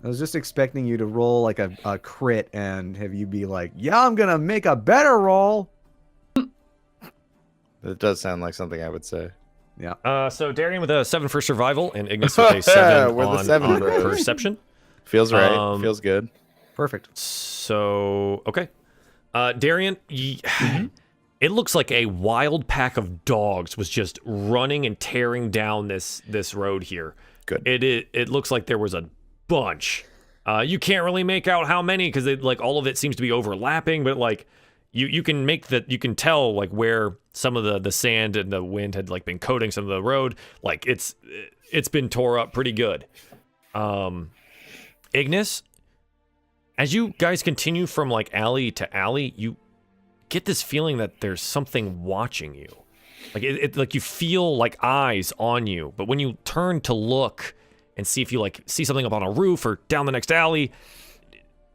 I was just expecting you to roll like a crit and have you be like, yeah, I'm going to make a better roll. That does sound like something I would say. Yeah. So Darien with a 7 for survival and Ignis with a 7 on perception. Feels right. Feels good. Perfect. So, okay. Darien, it looks like a wild pack of dogs was just running and tearing down this road here. Good. It looks like there was a bunch. You can't really make out how many because like all of it seems to be overlapping, but like you can tell like where some of the sand and the wind had like been coating some of the road. Like it's been tore up pretty good. Ignis, as you guys continue from like alley to alley, you get this feeling that there's something watching you. Like it like you feel like eyes on you, but when you turn to look and see if you like see something up on a roof or down the next alley,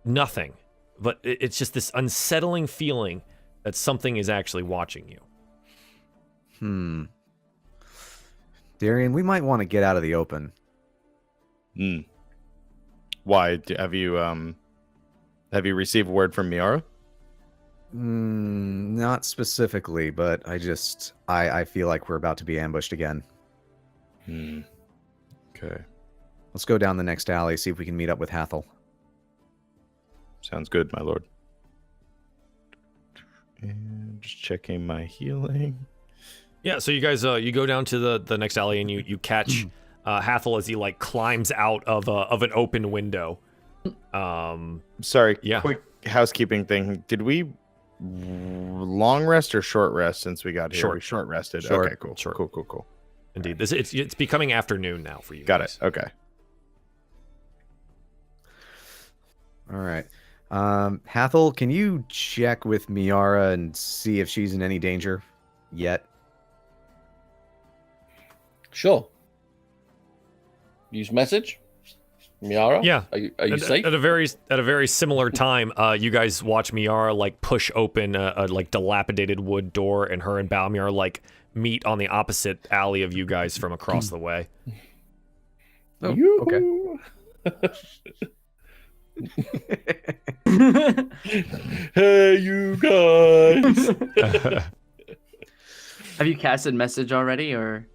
nothing. But it's just this unsettling feeling that something is actually watching you. Darien, we might want to get out of the open. Why? Have you received word from Miera? Not specifically, but I feel like we're about to be ambushed again. Okay. Let's go down the next alley, see if we can meet up with Hathol. Sounds good, my lord. And just checking my healing. Yeah, so you guys you go down to the next alley and you catch Hathol as he like climbs out of an open window. Sorry, yeah. Quick housekeeping thing. Did we long rest or short rest since we got here? Short. We short rested. Short. Okay, cool. Short. Cool. Indeed. It's becoming afternoon now for you. Got guys. it. Okay. All right. Hathol, can you check with Miera and see if she's in any danger yet? Sure. Use message. Miera? Yeah. Are you safe? At a very similar time, you guys watch Miara like push open a like dilapidated wood door, and her and Balmiar like meet on the opposite alley of you guys from across the way. Oh, okay. Hey, you guys. Have you casted message already, or?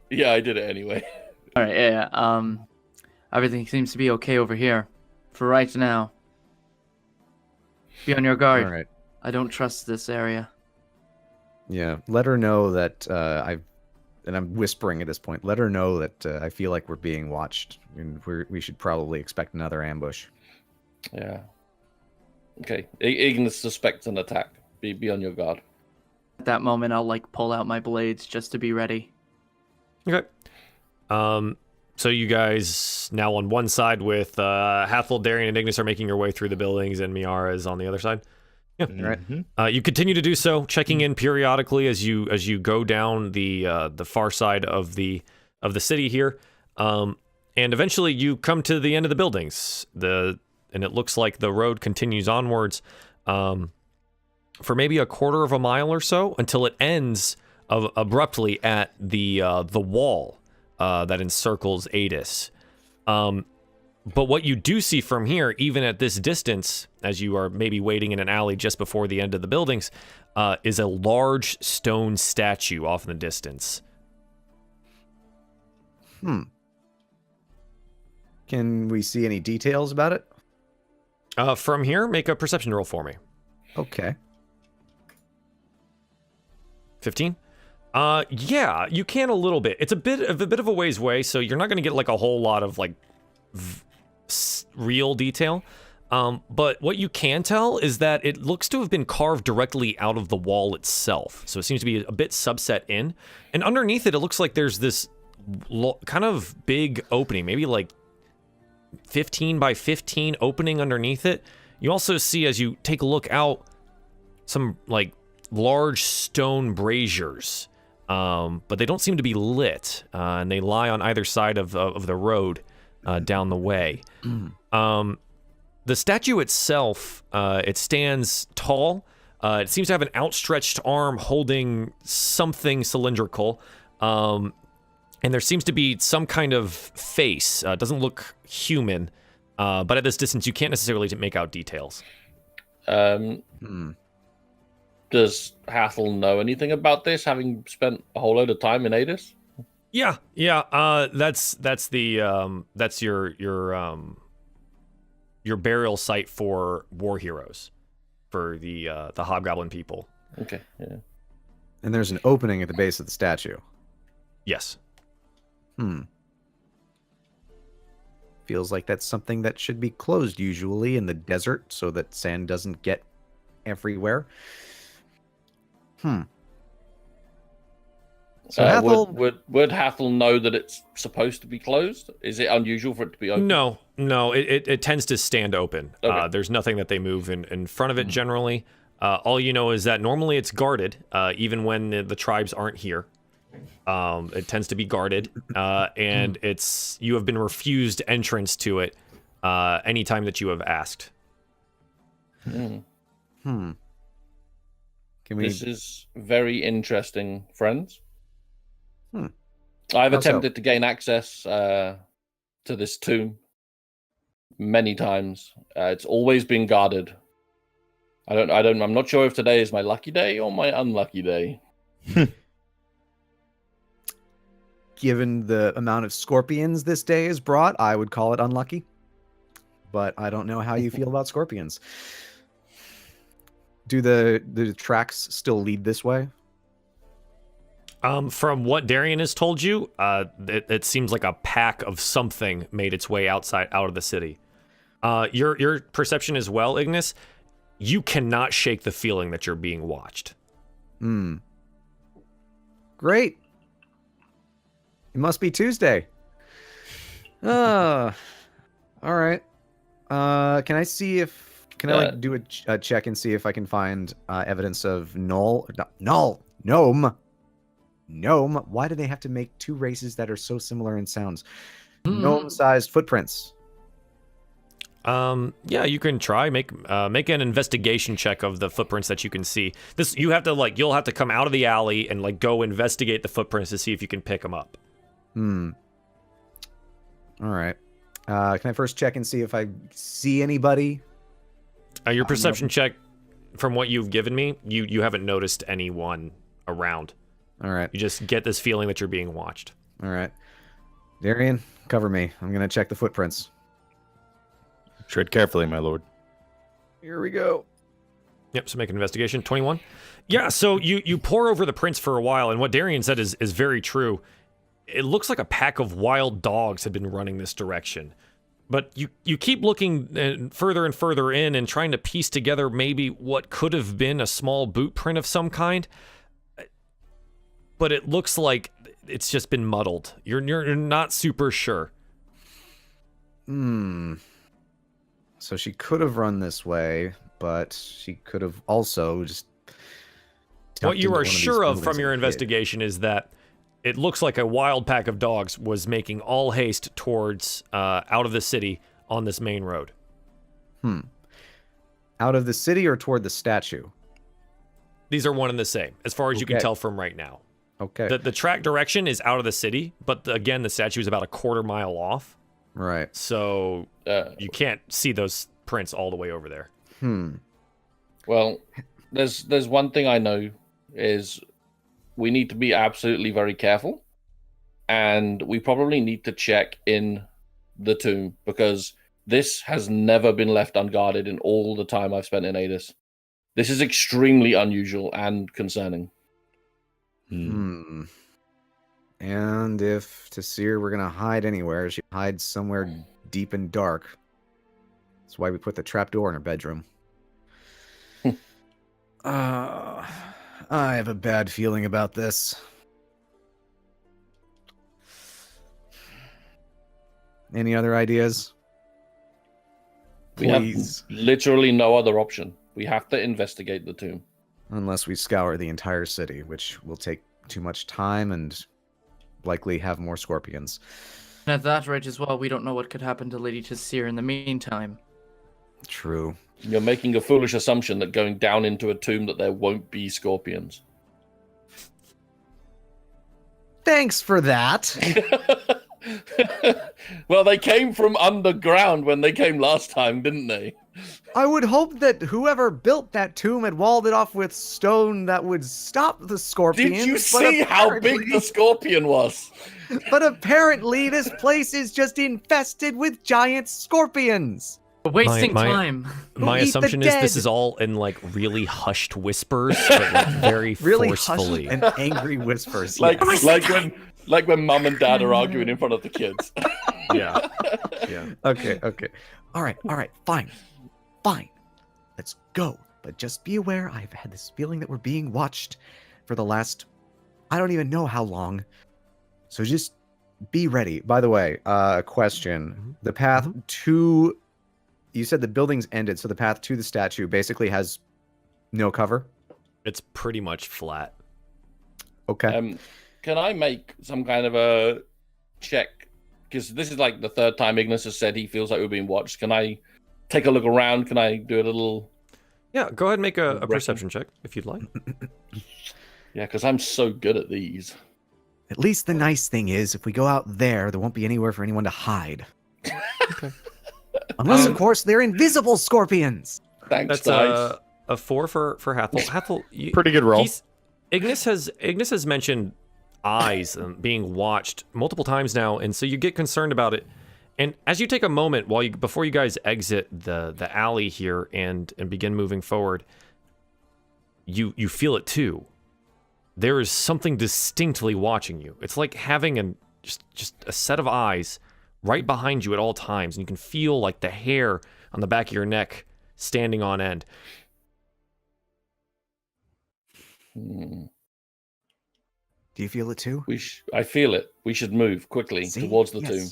Yeah, I did it anyway. All right, yeah. Everything seems to be okay over here. For right now. Be on your guard. All right. I don't trust this area. Yeah. Let her know that and I'm whispering at this point. Let her know that I feel like we're being watched, and we should probably expect another ambush. Yeah. Okay. Ignis suspects an attack. Be on your guard. At that moment, I'll like pull out my blades just to be ready. Okay. So you guys now on one side with Hathol, Darien, and Ignis are making your way through the buildings, and Miera is on the other side. Yeah. Right. You continue to do so, checking in periodically as you go down the far side of the city here, and eventually you come to the end of the buildings. And it looks like the road continues onwards for maybe a quarter of a mile or so until it ends abruptly at the wall that encircles Adis. But what you do see from here, even at this distance, as you are maybe waiting in an alley just before the end of the buildings, is a large stone statue off in the distance. Can we see any details about it? From here, make a perception roll for me. Okay. 15? Yeah, you can a little bit. It's a bit of a ways away, so you're not going to get like a whole lot of like real detail. But what you can tell is that it looks to have been carved directly out of the wall itself. So it seems to be a bit subset in. And underneath it, it looks like there's this kind of big opening, maybe like 15 by 15 opening underneath it. You also see, as you take a look out, some like large stone braziers, but they don't seem to be lit, and they lie on either side of the road down the way. The statue itself, it stands tall. It seems to have an outstretched arm holding something cylindrical, and there seems to be some kind of face. It doesn't look human, but at this distance, you can't necessarily make out details. Does Hathol know anything about this, having spent a whole load of time in Adis? Yeah. That's your burial site for war heroes, for the Hobgoblin people. Okay. Yeah. And there's an opening at the base of the statue. Yes. Feels like that's something that should be closed usually in the desert so that sand doesn't get everywhere. So Hathol... would Hathol know that it's supposed to be closed? Is it unusual for it to be open? No. It tends to stand open. Okay. There's nothing that they move in front of it generally. All you know is that normally it's guarded, even when the tribes aren't here. It tends to be guarded, and you have been refused entrance to it anytime that you have asked. This is very interesting, friends. I've attempted to gain access to this tomb many times. It's always been guarded. I'm not sure if today is my lucky day or my unlucky day. Given the amount of scorpions this day has brought, I would call it unlucky. But I don't know how you feel about scorpions. Do the tracks still lead this way? From what Darien has told you, it seems like a pack of something made its way out of the city. Your perception as well, Ignis, you cannot shake the feeling that you're being watched. Great. It must be Tuesday. All right. Can I see if... Can I do a check and see if I can find evidence of gnome? Why do they have to make two races that are so similar in sounds? Gnome-sized footprints. Yeah, you can try make an investigation check of the footprints that you can see. You'll have to come out of the alley and go investigate the footprints to see if you can pick them up. All right. Can I first check and see if I see anybody? Your perception check, from what you've given me, you haven't noticed anyone around. All right. You just get this feeling that you're being watched. All right. Darien, cover me. I'm gonna check the footprints. Tread carefully, my lord. Here we go. Yep, so make an investigation. 21. Yeah, so you pore over the prints for a while, and what Darien said is very true. It looks like a pack of wild dogs had been running this direction. But you keep looking further and further in and trying to piece together maybe what could have been a small boot print of some kind. But it looks like it's just been muddled. You're not super sure. So she could have run this way, but she could have also just... What you are sure of from your investigation is that it looks like a wild pack of dogs was making all haste towards out of the city on this main road. Out of the city or toward the statue? These are one and the same, as far as you can tell from right now. Okay. The track direction is out of the city, but again, the statue is about a quarter mile off. Right. So you can't see those prints all the way over there. Well, there's one thing I know is we need to be absolutely very careful, and we probably need to check in the tomb because this has never been left unguarded in all the time I've spent in Adis. This is extremely unusual and concerning. And if Tasir were gonna hide anywhere, she'd hide somewhere deep and dark. That's why we put the trapdoor in her bedroom. I have a bad feeling about this. Any other ideas? We have Please. literally no other option. We have to investigate the tomb. Unless we scour the entire city, which will take too much time and likely have more scorpions. And at that rate as well, we don't know what could happen to Lady Tasir in the meantime. True. You're making a foolish assumption that going down into a tomb that there won't be scorpions. Thanks for that. Well, they came from underground when they came last time, didn't they? I would hope that whoever built that tomb had walled it off with stone that would stop the scorpions. Did you see how big the scorpion was? But apparently this place is just infested with giant scorpions. We're wasting My- time. My eat the assumption is this dead. is all in like really hushed whispers, but like very Really forcefully. hushed and angry whispers. Like yes. like when mum and dad are arguing in front of the kids. Yeah. Okay. All right, fine. Let's go. But just be aware, I've had this feeling that we're being watched for the last, I don't even know how long. So just be ready. By the way, a question. The path to, you said the buildings ended, so the path to the statue basically has no cover? It's pretty much flat. Okay. Can I make some kind of a check? Because this is like the third time Ignas has said he feels like we're being watched. Can I take a look around? Can I do a little... Yeah, go ahead and make a perception check if you'd like. Yeah, because I'm so good at these. At least the nice thing is, if we go out there won't be anywhere for anyone to hide. Okay. Unless, of course, they're invisible scorpions. Thanks, That's guys. a 4 for Hathol. Hathol, Pretty good roll. Ignis has mentioned eyes being watched multiple times now, and so you get concerned about it. And as you take a moment before you guys exit the alley here and begin moving forward, you feel it too. There is something distinctly watching you. It's like having just a set of eyes right behind you at all times, and you can feel like the hair on the back of your neck standing on end. Hmm. Do you feel it too? I feel it. We should move quickly See? towards the Yes. tomb.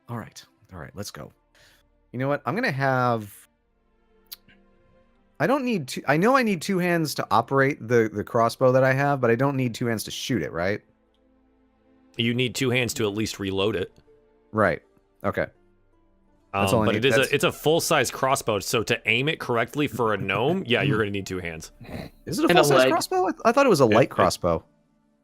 All right, let's go. You know what? I'm gonna have. I don't need two. I know I need two hands to operate the crossbow that I have, but I don't need two hands to shoot it, right? You need two hands to at least reload it. Right. Okay. That's all I but need. it's a full-size crossbow, so to aim it correctly for a gnome, yeah, you're gonna need two hands. Is it a And a full-size leg. crossbow? I thought it was a light crossbow.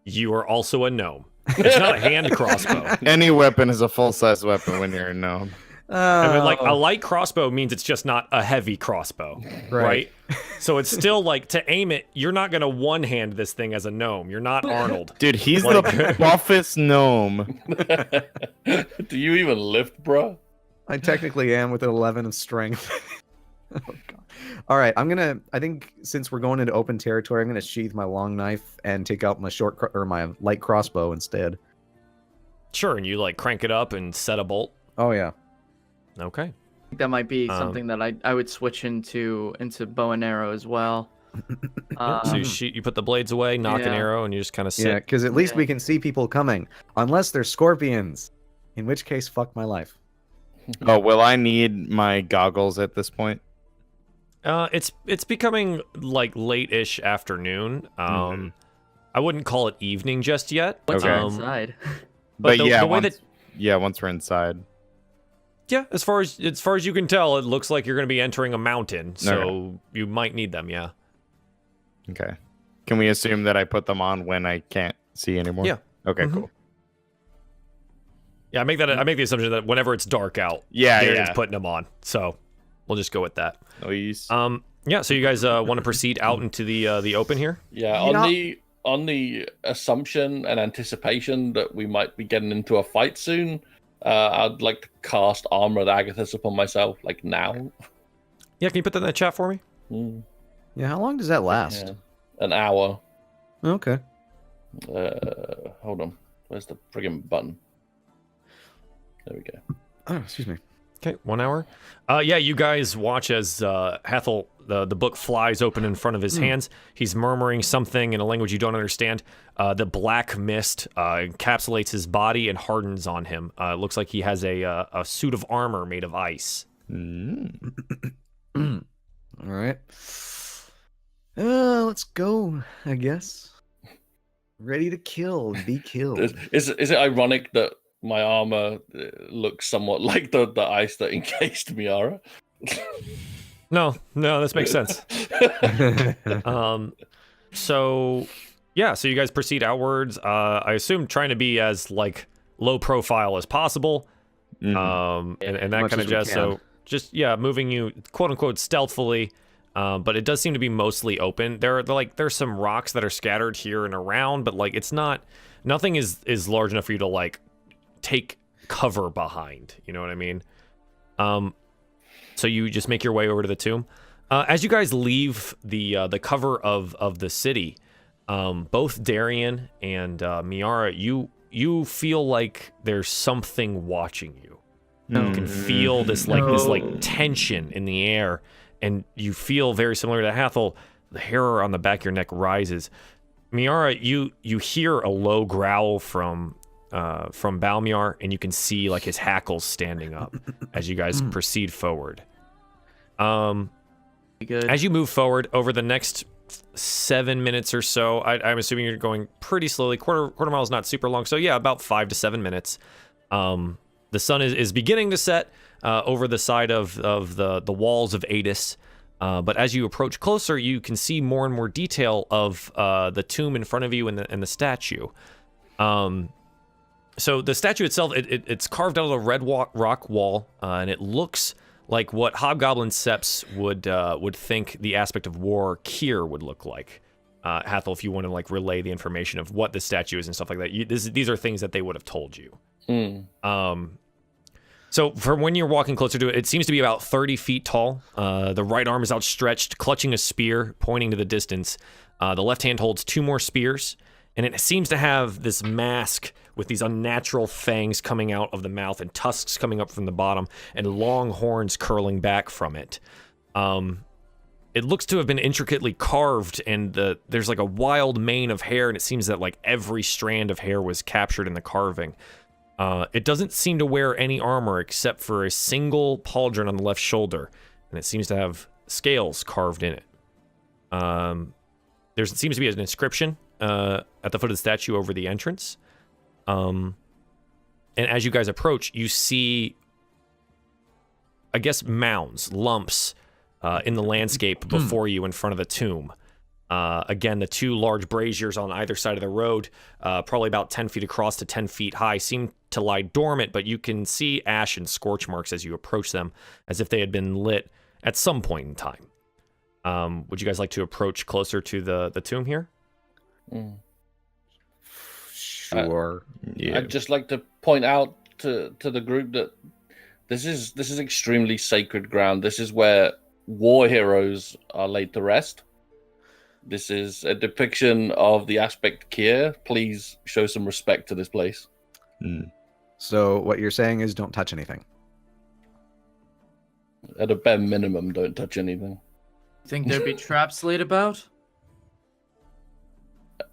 You are also a gnome. It's not a hand crossbow. Any weapon is a full-size weapon when you're a gnome. I mean, like a light crossbow means it's just not a heavy crossbow, right? So it's still like to aim it. You're not gonna one-hand this thing as a gnome. You're not Arnold, dude. He's the buffest gnome. Do you even lift, bro? I technically am with an 11 of strength. Oh god. All right, I think since we're going into open territory, I'm gonna sheath my long knife and take out my my light crossbow instead. Sure, and you like crank it up and set a bolt. Oh yeah. Okay. I think that might be something that I would switch into bow and arrow as well. So you put the blades away, knock an arrow, and you just kind of sit. Yeah, because at least we can see people coming, unless they're scorpions, in which case, fuck my life. Oh, will I need my goggles at this point? It's becoming like late-ish afternoon. I wouldn't call it evening just yet. Once you're inside. But once we're inside. Yeah, as far as you can tell, it looks like you're going to be entering a mountain, so you might need them. Yeah. Okay. Can we assume that I put them on when I can't see anymore? Yeah. Okay. Cool. Yeah, I make the assumption that whenever it's dark out, Darian's putting them on. So we'll just go with that. Nice. Yeah. So you guys want to proceed out into the open here? Yeah. On the assumption and anticipation that we might be getting into a fight soon, I'd like to cast Armor of Agathis upon myself, like now. Yeah, can you put that in the chat for me? Yeah, how long does that last? Yeah. An hour. Okay. Hold on. Where's the friggin' button? There we go. Oh, excuse me. Okay, 1 hour. Yeah, you guys watch as Hathol, the book flies open in front of his hands. He's murmuring something in a language you don't understand. The black mist encapsulates his body and hardens on him. It looks like he has a suit of armor made of ice. All right. Let's go, I guess. Ready to kill, be killed. Is it ironic that my armor looks somewhat like the ice that encased Miera? No, this makes sense. So you guys proceed outwards. I assume trying to be as like low profile as possible. And that kind of jazz. So just moving you quote unquote stealthily. But it does seem to be mostly open. There's some rocks that are scattered here and around, but like nothing is large enough for you to like take cover behind. You know what I mean? So you just make your way over to the tomb. As you guys leave the cover of the city, both Darien and Miera, you feel like there's something watching you. You can feel this tension in the air, and you feel very similar to Hathol. The hair on the back of your neck rises. Miera, you hear a low growl from Balmiar, and you can see like his hackles standing up as you guys proceed forward. Good. As you move forward over the next 7 minutes or so, I'm assuming you're going pretty slowly. Quarter mile is not super long, so yeah, about 5 to 7 minutes. The sun is beginning to set over the side of the walls of Adis. But as you approach closer, you can see more and more detail of the tomb in front of you and the statue. So the statue itself, it's carved out of the red rock wall, and it looks like what Hobgoblin Seps would think the aspect of war Kier would look like. Hathol, if you want to like relay the information of what the statue is and stuff like that, these are things that they would have told you. So from when you're walking closer to it, it seems to be about 30 feet tall. The right arm is outstretched, clutching a spear, pointing to the distance. The left hand holds 2 more spears, and it seems to have this mask with these unnatural fangs coming out of the mouth and tusks coming up from the bottom and long horns curling back from it. It looks to have been intricately carved, and there's like a wild mane of hair, and it seems that like every strand of hair was captured in the carving. It doesn't seem to wear any armor except for a single pauldron on the left shoulder, and it seems to have scales carved in it. There seems to be an inscription at the foot of the statue over the entrance. And as you guys approach, you see, I guess, mounds, lumps in the landscape before you in front of the tomb. Again, the two large braziers on either side of the road, probably about 10 feet across to 10 feet high, seem to lie dormant, but you can see ash and scorch marks as you approach them, as if they had been lit at some point in time. Would you guys like to approach closer to the tomb here? Sure. Yeah. I'd just like to point out to the group that this is extremely sacred ground. This is where war heroes are laid to rest. This is a depiction of the aspect Kier. Please show some respect to this place. So what you're saying is don't touch anything. At a bare minimum, don't touch anything. Think there'd be traps laid about?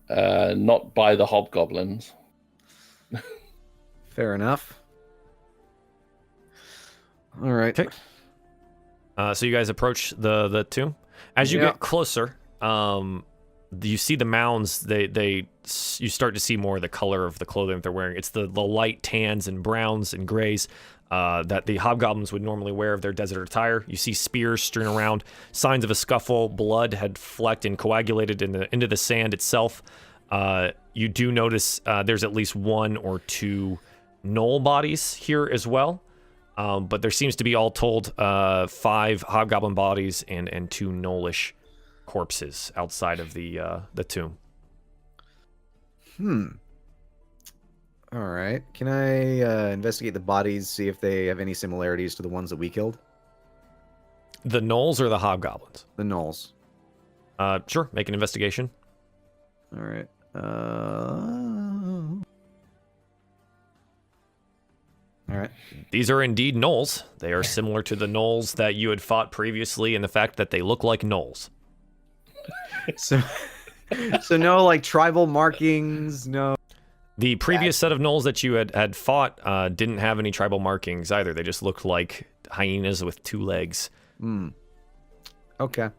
Not by the hobgoblins. Fair enough. All right. Okay. So you guys approach the tomb. As you get closer, you see the mounds. You start to see more of the color of the clothing that they're wearing. It's the light tans and browns and grays that the hobgoblins would normally wear of their desert attire. You see spears strewn around, signs of a scuffle. Blood had flecked and coagulated into the sand itself. You do notice there's at least one or two gnoll bodies here as well. But there seems to be, all told, 5 hobgoblin bodies and 2 gnollish corpses outside of the tomb. All right. Can I investigate the bodies, see if they have any similarities to the ones that we killed? The gnolls or the hobgoblins? The gnolls. Sure. Make an investigation. All right. All right. These are indeed gnolls. They are similar to the gnolls that you had fought previously in the fact that they look like gnolls. So no like tribal markings, no. The previous set of gnolls that you had fought didn't have any tribal markings either. They just looked like hyenas with 2 legs. Okay.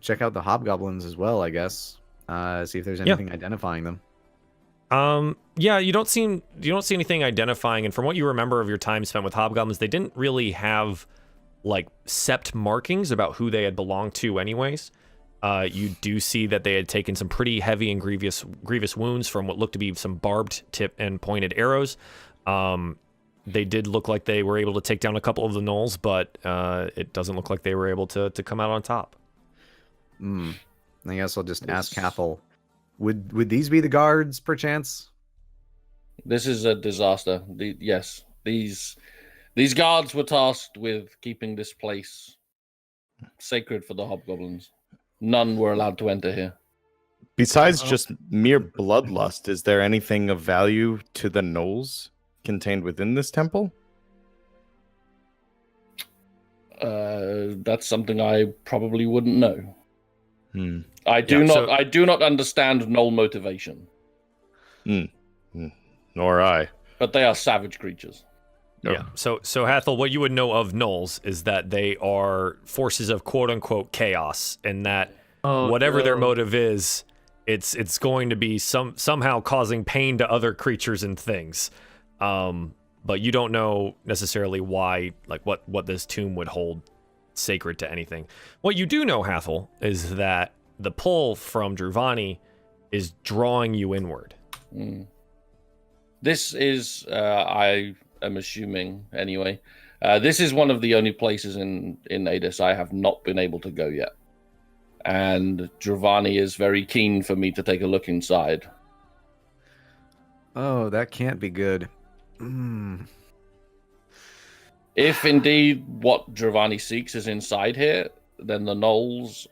Check out the hobgoblins as well, I guess. See if there's anything identifying them. Yeah, you don't see anything identifying, and from what you remember of your time spent with hobgoblins, they didn't really have like sept markings about who they had belonged to anyways. You do see that they had taken some pretty heavy and grievous wounds from what looked to be some barbed tip and pointed arrows. They did look like they were able to take down a couple of the gnolls, but it doesn't look like they were able to come out on top. I guess I'll just ask Hathol. Would these be the guards, perchance? This is a disaster. Yes, these guards were tasked with keeping this place sacred for the hobgoblins. None were allowed to enter here. Besides just mere bloodlust, is there anything of value to the gnolls contained within this temple? That's something I probably wouldn't know. I do not understand gnoll motivation. Nor I. But they are savage creatures. Yeah. So Hathol, what you would know of gnolls is that they are forces of quote unquote chaos, and that whatever their motive is, it's going to be somehow causing pain to other creatures and things. But you don't know necessarily why, like what this tomb would hold sacred to anything. What you do know, Hathol, is that the pull from Druvani is drawing you inward. This is, I am assuming anyway, this is one of the only places in Adis I have not been able to go yet. And Druvani is very keen for me to take a look inside. Oh, that can't be good. If indeed what Druvani seeks is inside here, then the gnolls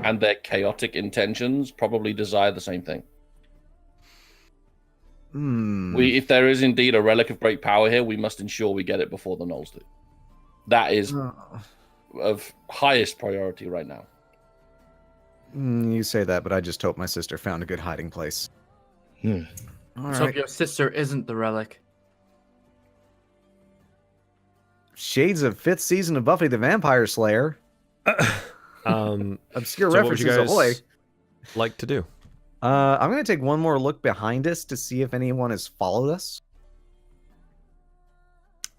and their chaotic intentions probably desire the same thing. If there is indeed a relic of great power here, we must ensure we get it before the gnolls do. That is of highest priority right now. You say that, but I just hope my sister found a good hiding place. All Let's hope your sister isn't the relic. Shades of 5th season of Buffy the Vampire Slayer. Obscure so references, what would you ahoy. guys like to do? I'm going to take one more look behind us to see if anyone has followed us.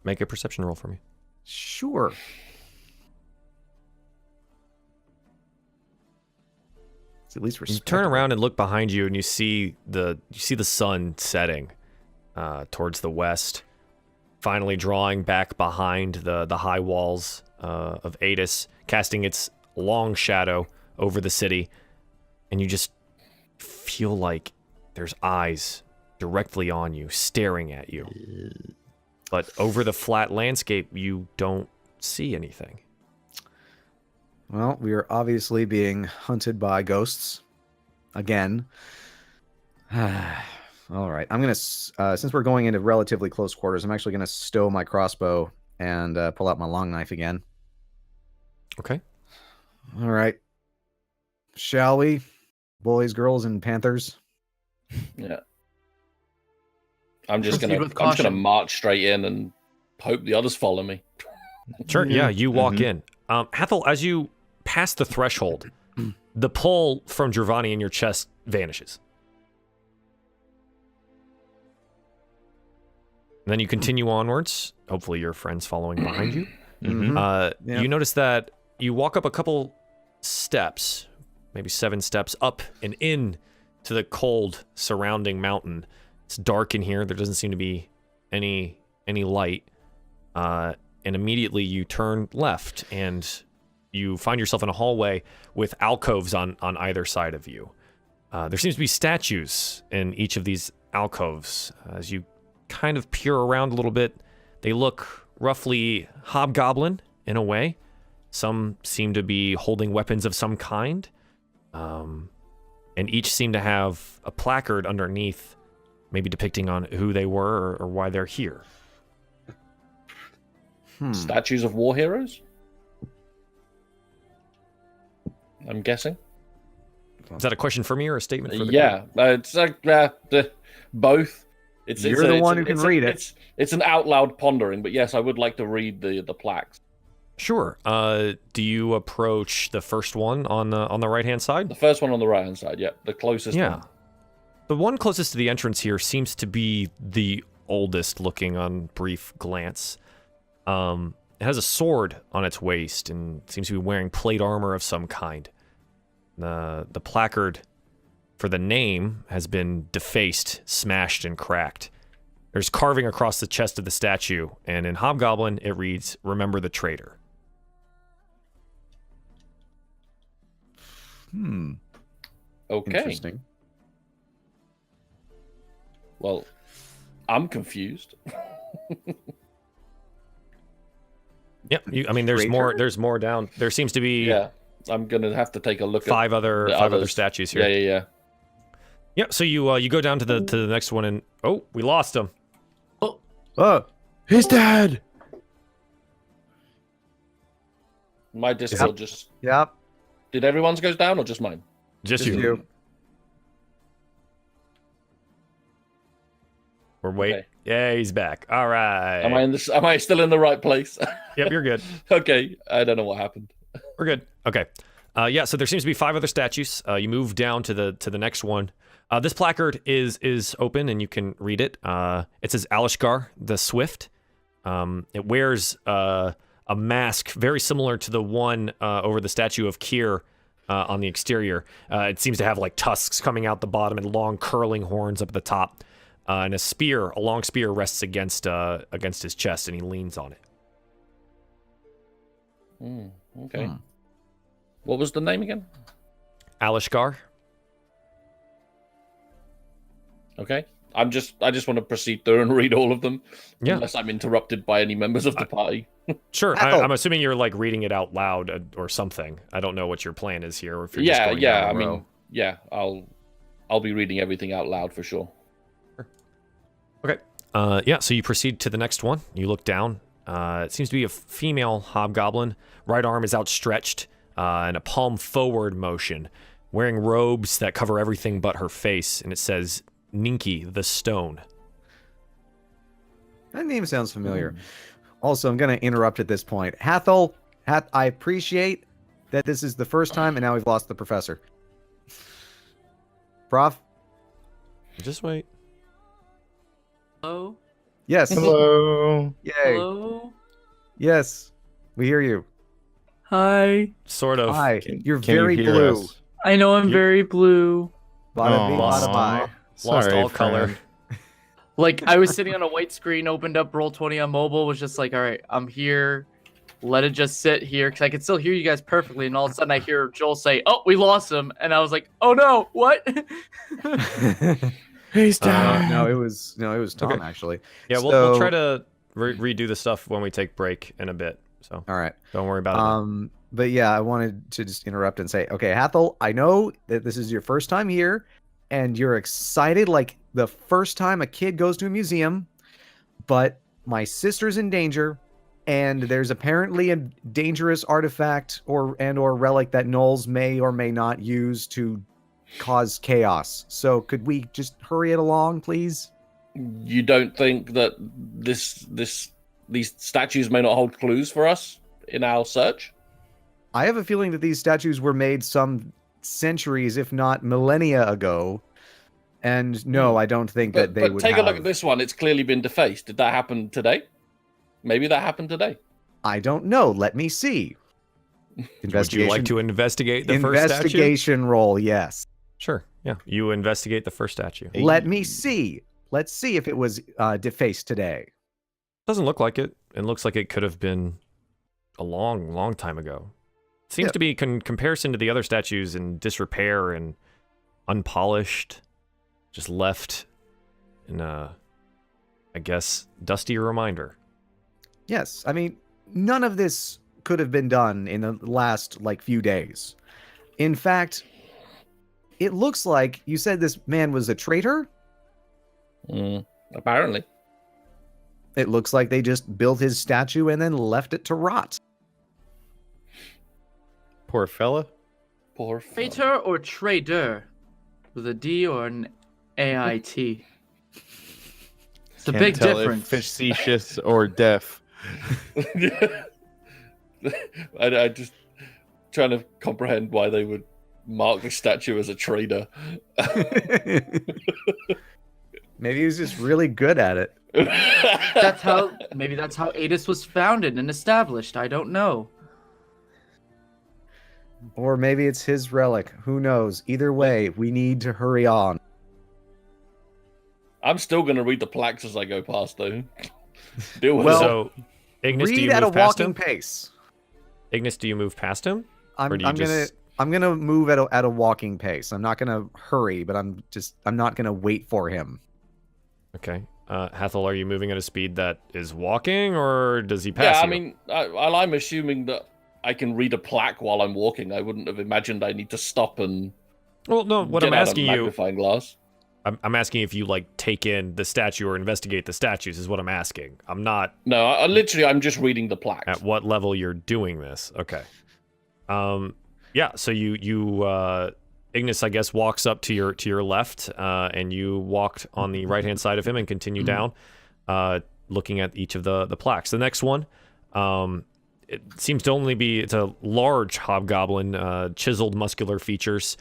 Make a perception roll for me. Sure. It's at least You respectable. turn around and look behind you, and you see the sun setting towards the west, finally drawing back behind the high walls of Adis, casting its long shadow over the city, and you just feel like there's eyes directly on you, staring at you. But over the flat landscape, you don't see anything. Well, we are obviously being hunted by ghosts again. All right, I'm gonna since we're going into relatively close quarters, I'm actually gonna stow my crossbow and pull out my long knife again. Okay. All right, shall we, boys, girls, and panthers? Yeah. I'm just Proceed with gonna caution. march straight in and hope the others follow me. Sure, yeah, you walk in. Hathol, as you pass the threshold, the pull from Giovanni in your chest vanishes. And then you continue onwards. Hopefully your friend's following behind you. Yeah. You notice that you walk up a couple steps, maybe 7 steps up and in to the cold surrounding mountain. It's dark in here. There doesn't seem to be any light. And immediately you turn left and you find yourself in a hallway with alcoves on either side of you. There seems to be statues in each of these alcoves. As you kind of peer around a little bit, they look roughly hobgoblin in a way. Some seem to be holding weapons of some kind. And each seem to have a placard underneath, maybe depicting on who they were or why they're here. Statues of war heroes? I'm guessing. Is that a question for me or a statement for the Yeah, it's like both. You're the one who can read it. It's an out loud pondering, but yes, I would like to read the plaques. Sure. Do you approach the first one on the right hand side? The first one on the right hand side, yeah, the closest Yeah. one. The one closest to the entrance here seems to be the oldest looking on brief glance. It has a sword on its waist and seems to be wearing plate armor of some kind. The placard for the name has been defaced, smashed, and cracked. There's carving across the chest of the statue, and in Hobgoblin it reads, "Remember the traitor." Okay. Interesting. Well, I'm confused. Yep. I mean, there's more. There's more down. There seems to be Yeah, I'm gonna have to take a look five at other the five other others. statues here. Yeah. Yeah. So you go down to the next one, and oh, we lost him. Oh, He's dead. My Discord just yep. did everyone's goes down or just mine? Just Just you. you. We're waiting. Okay. Yeah, he's back. All right. Am I still in the right place? Yep, you're good. Okay, I don't know what happened. We're good. Okay. Yeah. So there seems to be 5 other statues. You move down to the next one. This placard is open and you can read it. It says Alishgar the Swift. It wears a mask very similar to the one over the statue of Kier on the exterior. It seems to have like tusks coming out the bottom and long curling horns up at the top. And a long spear rests against his chest, and he leans on it. Okay. What was the name again? Alishgar. Okay. I just want to proceed through and read all of them, Yeah. unless I'm interrupted by any members of the party. Sure. Hathol. I'm assuming you're like reading it out loud or something. I don't know what your plan is here, or if you're just Yeah, going yeah. down I a mean, row. yeah. I'll be reading everything out loud for sure. Okay. Yeah, so you proceed to the next one. You look down. It seems to be a female hobgoblin. Right arm is outstretched in a palm forward motion, wearing robes that cover everything but her face, and it says Ninki the Stone. That name sounds familiar. Also, I'm going to interrupt at this point. Hathol, I appreciate that this is the first time, and now we've lost the professor. Prof? Just wait. Hello? Yes. Hello. Yay. Hello? Yes. We hear you. Hi. Sort of. Hi. You're Can very you hear blue. us? I know I'm very blue. Bada bing, Lost. bada bye. Lost Sorry, all color. friend. Like I was sitting on a white screen, opened up Roll20 on mobile, was just like, all right, I'm here. Let it just sit here because I could still hear you guys perfectly. And all of a sudden I hear Joel say, "Oh, we lost him," and I was like, "Oh no, what?" He's down. No, it was Tom Okay. actually. Yeah, we'll try to redo the stuff when we take break in a bit. So All right. don't worry about it. But yeah, I wanted to just interrupt and say, okay, Hathol, I know that this is your first time here, and you're excited like the first time a kid goes to a museum, but my sister's in danger, and there's apparently a dangerous artifact or relic that Knowles may or may not use to cause chaos. So could we just hurry it along, please? You don't think that these statues may not hold clues for us in our search? I have a feeling that these statues were made some centuries, if not millennia ago. And no, I don't think that they would take have... a look at this one. It's clearly been defaced. Did that happen today? Maybe that happened today. I don't know. Let me see. Would you like to investigate the first statue? Investigation roll, yes. Sure. Yeah. You investigate the first statue. Let me see. Let's see if it was defaced today. Doesn't look like it. It looks like it could have been a long time ago. Seems to be comparison to the other statues in disrepair and unpolished, just left in a, I guess, dusty reminder. Yes, I mean, none of this could have been done in the last, few days. In fact, it looks like you said this man was a traitor? Apparently. It looks like they just built his statue and then left it to rot. Poor fella. Poor fella. Traitor or trader? With a D or an AIT? It's a Can't big tell difference. if facetious or deaf. I just trying to comprehend why they would mark the statue as a trader. Maybe he was just really good at it. Maybe that's how Adis was founded and established. I don't know. Or maybe it's his relic. Who knows? Either way, we need to hurry on. I'm still going to read the plaques as I go past, though. Deal with Well, So, Ignis, do Read you at a move past walking him? pace. Ignis, do you move past him? I'm Or do you gonna move at a walking pace. I'm not gonna hurry, but I'm not gonna wait for him. Okay. Hathol, are you moving at a speed that is walking, or does he pass Yeah, you? I mean, I'm assuming that I can read a plaque while I'm walking. I wouldn't have imagined I need to stop and Well, no, what get I'm out asking a you... magnifying glass. I'm asking if you take in the statue or investigate the statues is what I'm asking. I'm not No, I'm just reading the plaques. at what level you're doing this. Okay. Yeah, so you Ignis, I guess, walks up to your left, and you walked on the right-hand side of him and continue down, looking at each of the plaques. The next one, it seems to only be, it's a large hobgoblin, chiseled muscular features.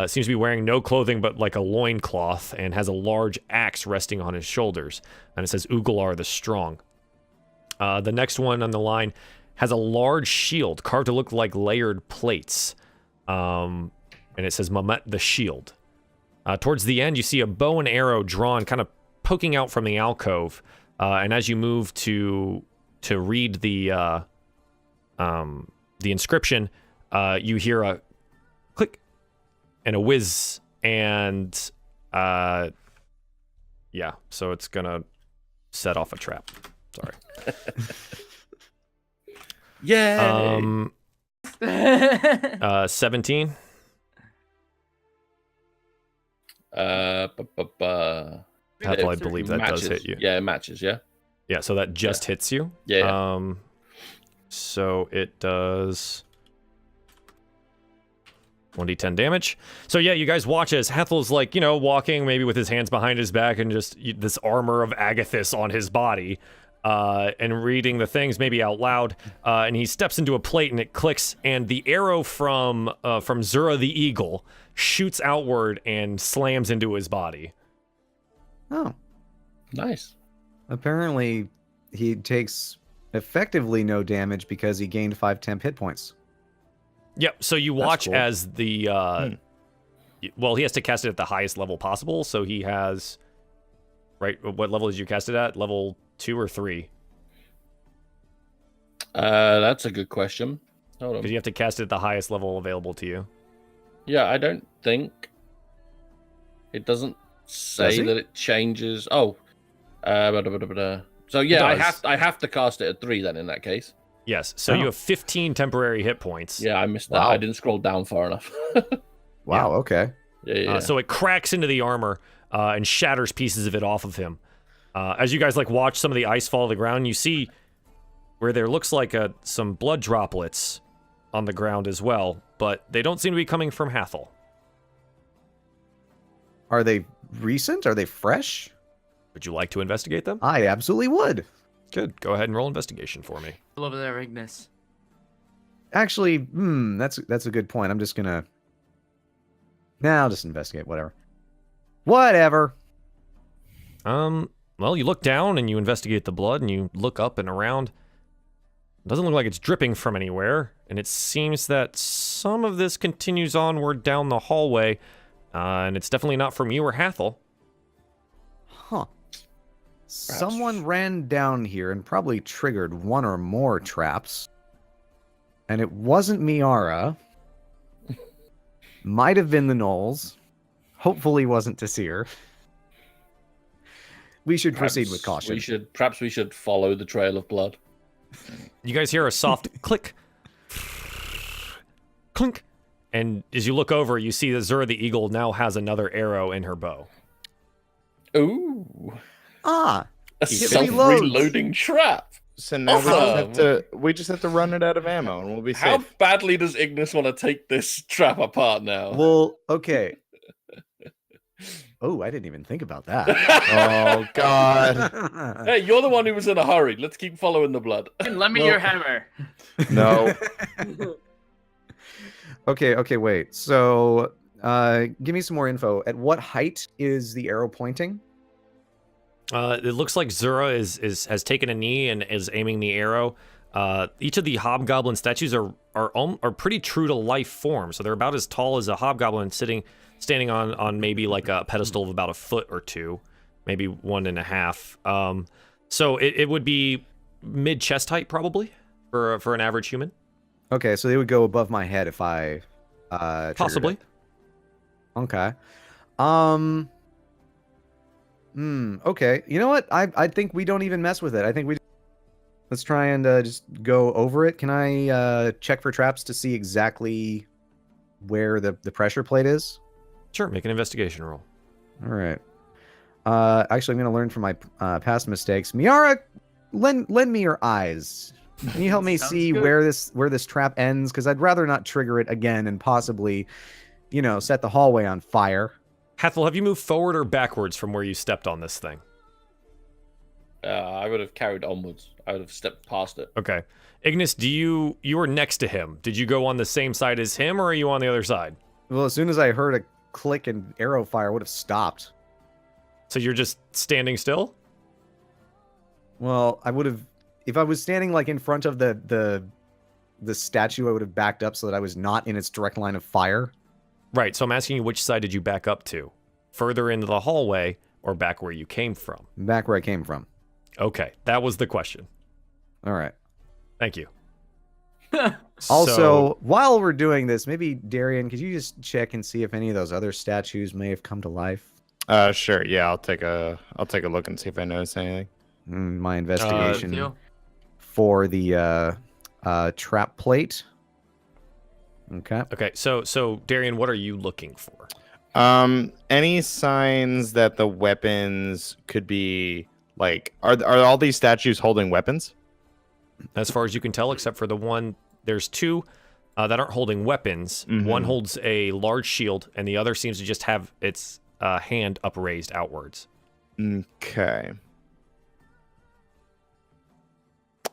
Seems to be wearing no clothing but like a loincloth, and has a large axe resting on his shoulders. And it says Ugalar the Strong. The next one on the line has a large shield carved to look like layered plates. And it says Mamet the Shield. Towards the end, you see a bow and arrow drawn, kind of poking out from the alcove. And as you move to read the inscription, you hear a click and a whiz, and yeah, so it's gonna set off a trap. Sorry. Yeah. 17. Hathol, I believe that does hit you. Yeah, it matches. Yeah. Yeah, so that just hits you. Yeah. So it does 1d10 damage. So yeah, you guys watch as Hathol's walking maybe with his hands behind his back and just this armor of Agathis on his body, and reading the things maybe out loud. And he steps into a plate and it clicks, and the arrow from Zura the Eagle shoots outward and slams into his body. Oh, Nice. apparently he takes effectively no damage because he gained 5 temp hit points. Yep. So you watch cool. as the well, he has to cast it at the highest level possible. So he has, right? What level did you cast it at? Level 2 or 3? That's a good question. Hold on. Because you have to cast it at the highest level available to you. Yeah, I don't think it doesn't say that it changes. Oh, so yeah, I have to cast it at 3 then in that case. Yes. So you have 15 temporary hit points. Yeah, I missed that. Wow. I didn't scroll down far enough. Wow. Okay. Yeah. So it cracks into the armor and shatters pieces of it off of him. As you guys watch some of the ice fall to the ground, you see where there looks like some blood droplets on the ground as well, but they don't seem to be coming from Hathol. Are they recent? Are they fresh? Would you like to investigate them? I absolutely would. Good. Go ahead and roll investigation for me. Over there, Ignis. Actually, that's a good point. I'm just gonna. Nah, I'll just investigate. Whatever. Well, you look down and you investigate the blood, and you look up and around. It doesn't look like it's dripping from anywhere, and it seems that some of this continues onward down the hallway, and it's definitely not from you or Hathol. Huh. Someone ran down here and probably triggered one or more traps. And it wasn't Miera. Might have been the Knolls. Hopefully wasn't Tasir. We should proceed with caution. Perhaps we should follow the trail of blood. You guys hear a soft click, clink, and as you look over, you see that Zura the Eagle now has another arrow in her bow. Ooh. Ah, A self-reloading trap. So now we just have to run it out of ammo, and we'll be safe. How badly does Ignis want to take this trap apart now? well, okay. Oh, I didn't even think about that. Oh God. Hey, you're the one who was in a hurry. Let's keep following the blood. Lend me your hammer. No. Okay, wait. So, give me some more info. At what height is the arrow pointing? It looks like Zura has taken a knee and is aiming the arrow. Each of the hobgoblin statues are pretty true to life form, so they're about as tall as a hobgoblin standing on maybe like a pedestal of about a foot or two, maybe 1.5. So it would be mid chest height probably for an average human. Okay, so they would go above my head if I triggered Possibly. it. Okay. Okay. You know what? I think we don't even mess with it. I think let's try and just go over it. Can I check for traps to see exactly where the pressure plate is? Sure, make an investigation roll. All right. Actually, I'm going to learn from my past mistakes. Miara, lend me your eyes. Can you help me see good. where this trap ends? Because I'd rather not trigger it again and possibly, set the hallway on fire. Hathol, have you moved forward or backwards from where you stepped on this thing? I would have carried onwards. I would have stepped past it. Okay. Ignis, you were next to him. Did you go on the same side as him, or are you on the other side? Well, as soon as I heard a click and arrow fire, I would have stopped. So you're just standing still? Well, I would have, if I was standing like in front of the statue, I would have backed up so that I was not in its direct line of fire. Right, so I'm asking you, which side did you back up to? Further into the hallway or back where you came from? Back where I came from. Okay, that was the question. All right. Thank you. Also, while we're doing this, maybe Darien, could you just check and see if any of those other statues may have come to life? Sure. Yeah, I'll take a look and see if I notice anything. My investigation you. for the trap plate. Okay. Okay, so Darien, what are you looking for? Any signs that the weapons could be like are all these statues holding weapons? As far as you can tell, except for the one, there's two that aren't holding weapons. Mhm. One holds a large shield, and the other seems to just have its hand upraised outwards. Okay.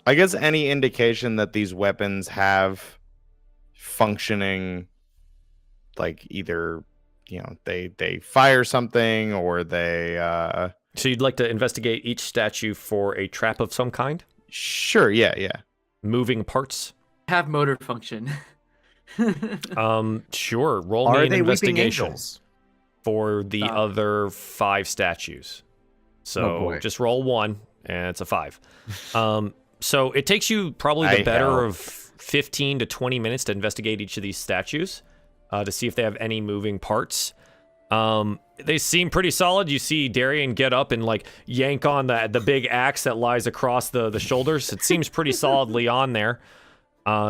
I guess any indication that these weapons have functioning, like either, they fire something or they... So you'd like to investigate each statue for a trap of some kind? Sure, yeah. Moving parts? Have motor function. Sure. Roll Are me an they weeping investigation angels? for the other 5 statues. So Oh, boy. just roll 1, and it's a 5. So it takes you probably the I better help. of 15 to 20 minutes to investigate each of these statues to see if they have any moving parts. They seem pretty solid. You see Darien get up and like yank on the big axe that lies across the shoulders. It seems pretty solidly on there.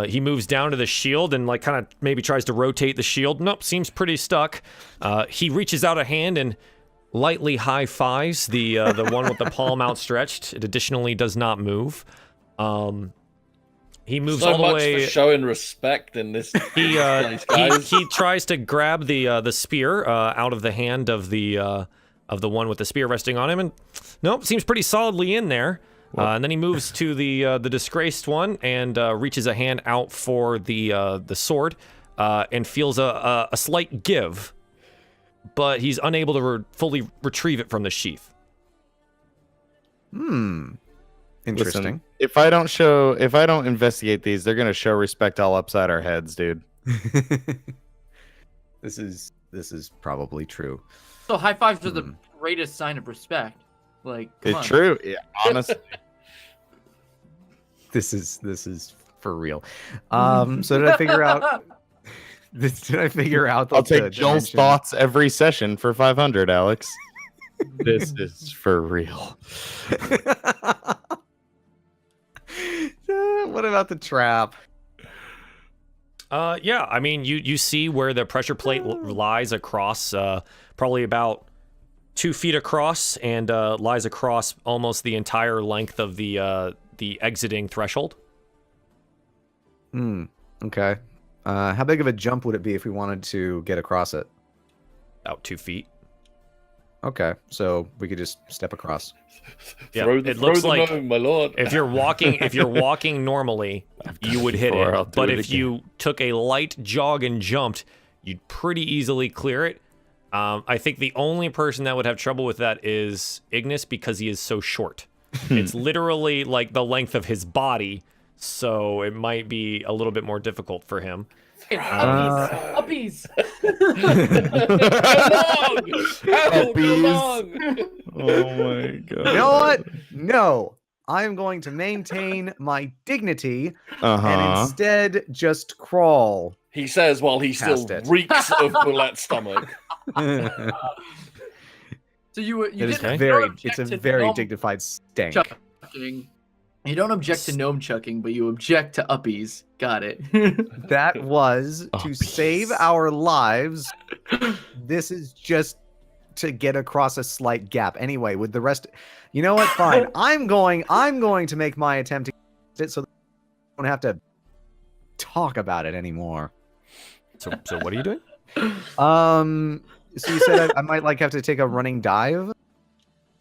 He moves down to the shield and like kind of maybe tries to rotate the shield. Nope, seems pretty stuck. He reaches out a hand and lightly high fives the one with the palm outstretched. It additionally does not move. He moves So all the much way. for showing respect in this He place, guys. he tries to grab the spear out of the hand of the one with the spear resting on him, and nope, seems pretty solidly in there. And then he moves to the disgraced one and reaches a hand out for the sword, and feels a slight give, but he's unable to fully retrieve it from the sheath. Interesting. Listen, if I don't investigate these, they're gonna show respect all upside our heads, dude. This is probably true. So high fives are the greatest sign of respect. Like, come on. It's true. Yeah, honestly. This is for real. So did I figure out? Did I figure out? I'll the take Joel's dimension? thoughts every session for 500, Alex. This is for real. What about the trap? Yeah, I mean, you see where the pressure plate lies across, probably about 2 feet across, and lies across almost the entire length of the exiting threshold. Okay. How big of a jump would it be if we wanted to get across it? About 2 feet. Okay, so we could just step across. Yeah, Throw it looks the like gnome, my lord. if you're walking normally, you would hit before, it. I'll do But it if again. you took a light jog and jumped, you'd pretty easily clear it. I think the only person that would have trouble with that is Ignis, because he is so short. It's literally like the length of his body, so it might be a little bit more difficult for him. It's uppies. Oh my god. You know what? No. I am going to maintain my dignity and instead just crawl. He says while he still Past it. reeks of Bullet's stomach. So you It is didn't very. object It's a to very gnome dignified stank. chucking. You don't object to gnome chucking, but you object to uppies. Got it. That was to save our lives. This is just to get across a slight gap. Anyway, with the rest, you know what? Fine. I'm going to make my attempt to get it so that I don't have to talk about it anymore. So what are you doing? So you said I might like have to take a running dive.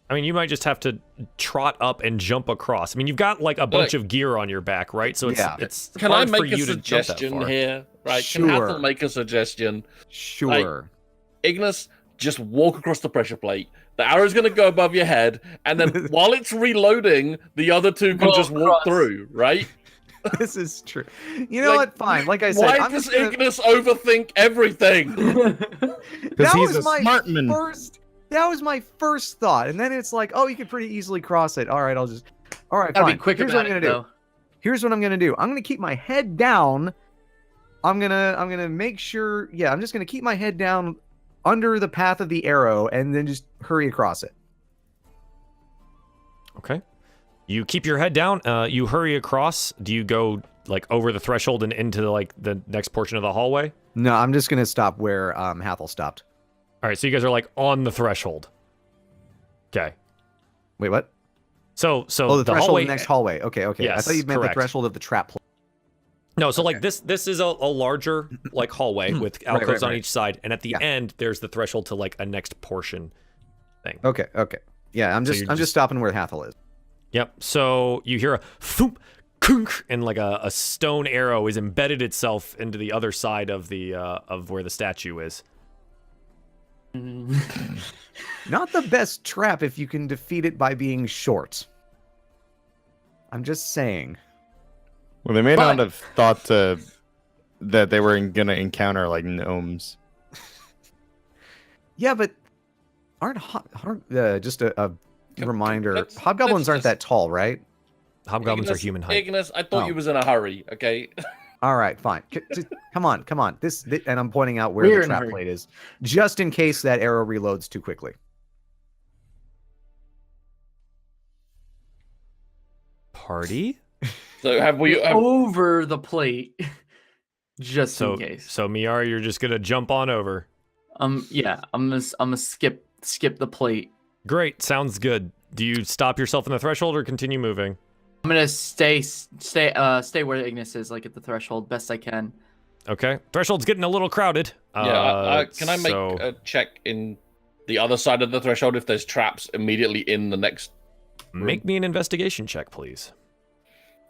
I mean, you might just have to trot up and jump across. I mean, you've got like a bunch of gear on your back, right? So it's Can I hard for make a you to jump that suggestion far. here? Right? Sure. Can Hathol make a suggestion? Sure. Ignis, just walk across the pressure plate. The arrow's going to go above your head, and then while it's reloading, the other two can Go just walk across. through, right? This is true. You know what? Fine. Like I said, Why I'm does just gonna... Ignis overthink everything? Because he's was a my smart man. That was my first thought, and then it's like, oh, you could pretty easily cross it. All right, I'll just. All right, Gotta fine. be quick Here's about what I'm it, gonna though. do. Here's what I'm gonna do. I'm gonna keep my head down. I'm gonna make sure. Yeah, I'm just gonna keep my head down under the path of the arrow, and then just hurry across it. Okay. You keep your head down. You hurry across. Do you go like over the threshold and into like the next portion of the hallway? No, I'm just gonna stop where Hathol stopped. All right. So you guys are like on the threshold. Okay. Wait, what? So Oh, the threshold hallway. of the next hallway. Okay. I Yes, thought you meant correct. the threshold of the trap. No, so like this is a larger like hallway with alcoves on right. each side, and at the Yeah. end there's the threshold to like a next portion thing. Okay. Yeah, I'm So just you're I'm just stopping where Hathol is. Yep. So you hear a thump, kunk, and like a stone arrow is embedded itself into the other side of the of where the statue is. Not the best trap if you can defeat it by being short. I'm just saying. Well, they may not have thought to that they were gonna encounter like gnomes. Yeah, but aren't just a reminder? let's- Hobgoblins let's aren't that tall, right? Hobgoblins are human height. Ignas, I thought Oh. you was in a hurry. Okay. All right, fine. Just, come on. This, and I'm pointing out where We're the in a trap hurry. plate is, just in case that arrow reloads too quickly. Party? So have we? Over the plate, just So in case. so Miara, you're just gonna jump on over. Yeah, I'm gonna skip the plate. Great, sounds good. Do you stop yourself in the threshold or continue moving? I'm gonna stay where Ignis is, like at the threshold, best I can. Okay, threshold's getting a little crowded. Can I make so- a check in the other side of the threshold if there's traps immediately in the next? Make me an investigation check, please.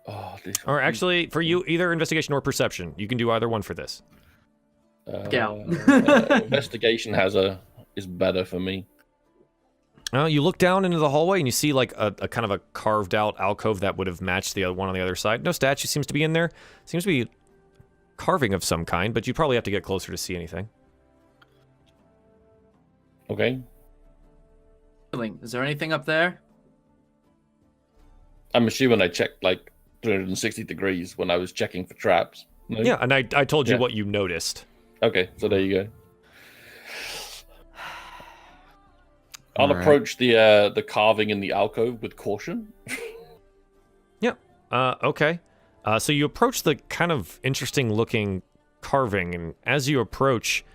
Oh, this Or actually, for you, either investigation or perception. You can do either one for this. Yeah. Investigation is better for me. You look down into the hallway and you see like a kind of a carved out alcove that would have matched the one on the other side. No statue seems to be in there. Seems to be carving of some kind, but you probably have to get closer to see anything. Okay. Is there anything up there? I'm assuming I checked like 360 degrees when I was checking for traps. No? Yeah, and I told you Yeah. what you noticed. Okay, so there you go. I'll All right. approach the carving in the alcove with caution. Okay. So you approach the kind of interesting looking carving, and as you approach,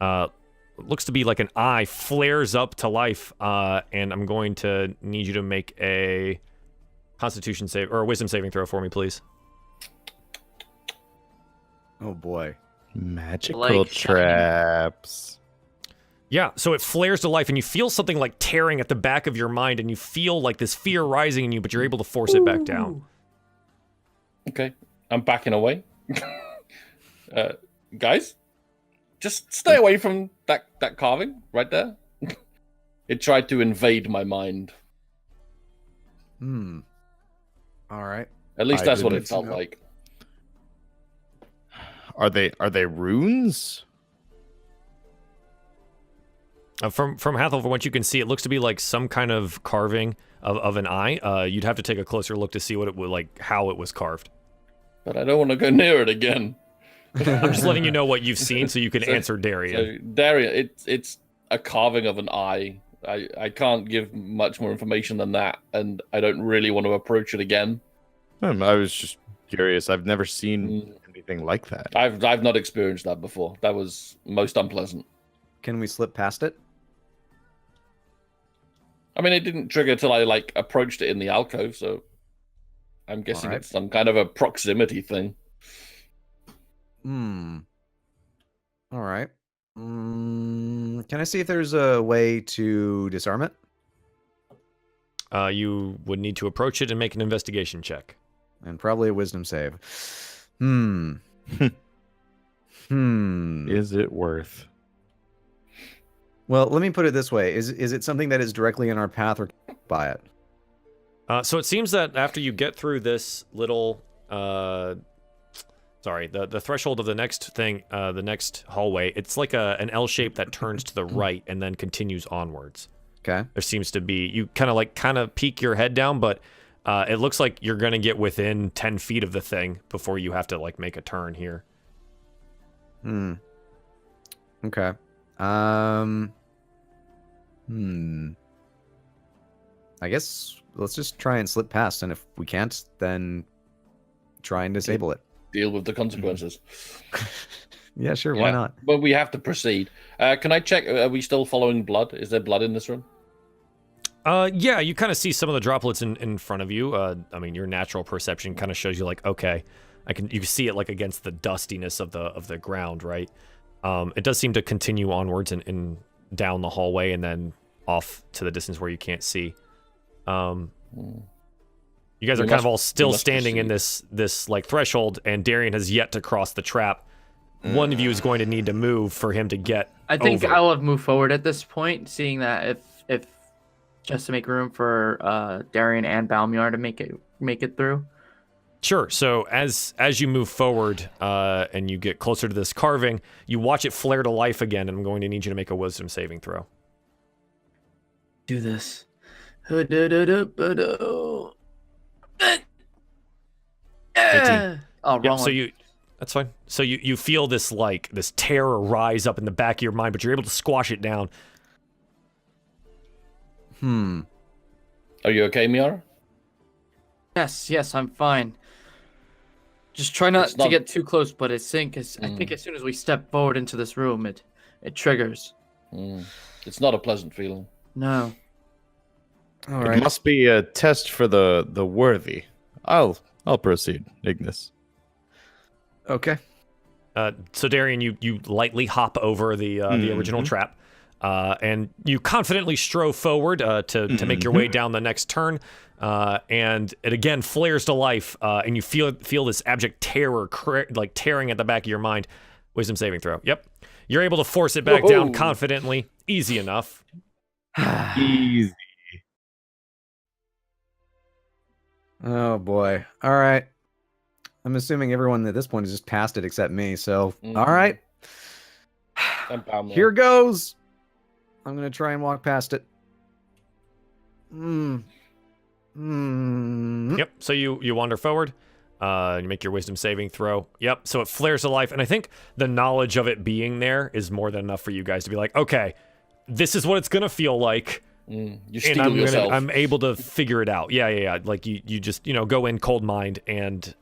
it looks to be like an eye flares up to life, and I'm going to need you to make a Constitution save or a Wisdom saving throw for me, please. Oh boy. Magical Like traps. Yeah, so it flares to life, and you feel something like tearing at the back of your mind, and you feel like this fear rising in you, but you're able to force it back down. Okay, I'm backing away. Guys, just stay away from that carving right there. It tried to invade my mind. All right. At least I that's what didn't it felt know. like. Are they runes? From Hathol, from what you can see, it looks to be like some kind of carving of an eye. You'd have to take a closer look to see what it would like, how it was carved. But I don't want to go near it again. I'm just letting you know what you've seen, so you can So- answer Darien. So Darien, it's a carving of an eye. I can't give much more information than that, and I don't really want to approach it again. I was just curious. I've never seen anything like that. I've not experienced that before. That was most unpleasant. Can we slip past it? I mean, it didn't trigger till I like approached it in the alcove, so I'm guessing Alright. it's some kind of a proximity thing. All right. Can I see if there's a way to disarm it? You would need to approach it and make an investigation check. And probably a wisdom save. Is it worth? Well, let me put it this way: is it something that is directly in our path, or by it? So it seems that after you get through this little, the threshold of the next thing, the next hallway, it's like an L shape that turns to the right and then continues onwards. Okay. There seems to be, you kind of peek your head down, but it looks like you're gonna get within 10 feet of the thing before you have to like make a turn here. Okay. I guess let's just try and slip past, and if we can't, then try and disable it. Deal with the consequences. Yeah, sure. Why Yeah, not? But we have to proceed. Can I check? Are we still following blood? Is there blood in this room? Yeah, you kind of see some of the droplets in front of you. I mean, your natural perception kind of shows you like, okay, you can see it like against the dustiness of the ground, right? It does seem to continue onwards and down the hallway and then off to the distance where you can't see. You guys are kind of all still standing in this like threshold, and Darien has yet to cross the trap. One of you is going to need to move for him to get I think over. I'll have moved forward at this point, seeing that if just to make room for Darien and Balmiar to make it through. Sure. So as you move forward and you get closer to this carving, you watch it flare to life again, and I'm going to need you to make a wisdom saving throw. Do this. Oh, wrong So one. that's fine. So you feel this this terror rise up in the back of your mind, but you're able to squash it down. Are you okay, Miara? Yes, I'm fine. Just try not to get too close, but I think as soon as we step forward into this room, it triggers. It's not a pleasant feeling. No. All It right. must be a test for the worthy. I'll proceed, Ignis. Okay. So Darien, you lightly hop over the original trap, and you confidently strove forward to make your way down the next turn, and it again flares to life, and you feel this abject terror tearing at the back of your mind. Wisdom saving throw. Yep, you're able to force it back down confidently, easy enough. Easy. Oh boy. All right. I'm assuming everyone at this point has just passed it except me. So, all right. Here goes. I'm gonna try and walk past it. Yep. So you wander forward. You make your wisdom saving throw. Yep. So it flares to life, and I think the knowledge of it being there is more than enough for you guys to be like, okay, this is what it's gonna feel like. You And steel yourself. I'm able to figure it out. Yeah. Like you just go in cold mind and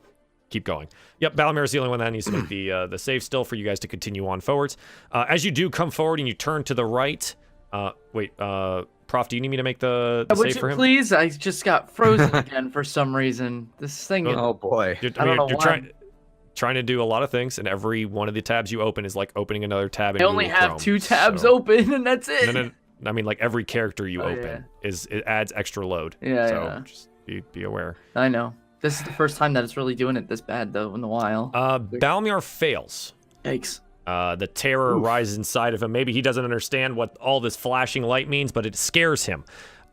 keep going. Yep, Balmir is the only one that needs to make the save still for you guys to continue on forwards. As you do come forward and you turn to the right. Prof, do you need me to make the Would save you for him? please? I just got frozen again for some reason. This thing. Oh boy. You're, I don't know you're why. trying to do a lot of things, and every one of the tabs you open is like opening another tab in I only Google have Chrome, 2 tabs so- open, and that's it. No, I mean, like every character you Oh, open it adds extra load. Yeah, so yeah. just be aware. I know. This is the first time that it's really doing it this bad, though, in a while. Balmir fails. Yikes. The terror rises inside of him. Maybe he doesn't understand what all this flashing light means, but it scares him.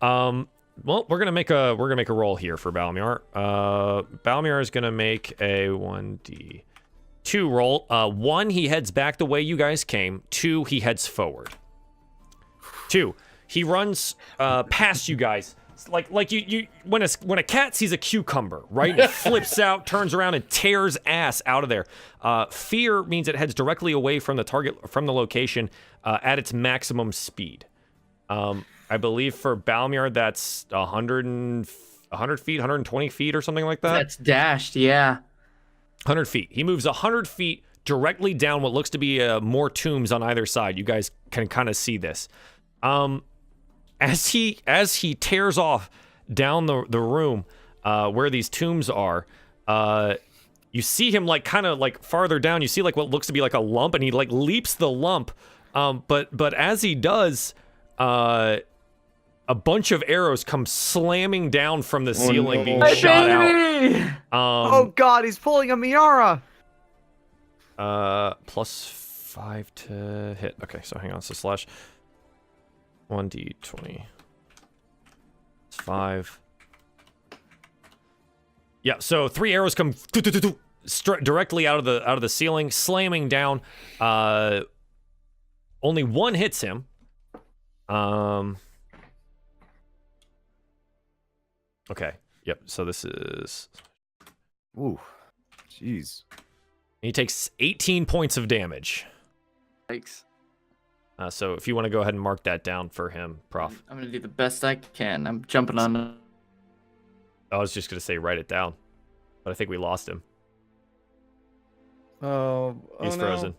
Well, we're gonna make a roll here for Balmir. Balmir is gonna make a 1d2 roll. 1, he heads back the way you guys came. 2, he heads forward. 2, he runs past you guys. Like you when a cat sees a cucumber, right? It flips out, turns around, and tears ass out of there. Fear means it heads directly away from the target, from the location, at its maximum speed. I believe for Balmir, that's 100 feet, 120 feet, or something like that. That's dashed, yeah. 100 feet. He moves 100 feet directly down what looks to be more tombs on either side. You guys can kind of see this. As he tears off down the room where these tombs are, you see him kind of farther down. You see what looks to be like a lump, and he leaps the lump. But as he does, a bunch of arrows come slamming down from the ceiling, being shot out. Oh god, he's pulling a Miara. +5 to hit. Okay, so hang on. So slash 1d20. It's 5. Yeah, so 3 arrows come directly out of the ceiling, slamming down. Only 1 hits him. Okay. Yep. So this is. Ooh, jeez. He takes 18 points of damage. Yikes. So if you want to go ahead and mark that down for him, Prof. I'm gonna do the best I can. I'm jumping on. I was just gonna say write it down, but I think we lost him. He's frozen.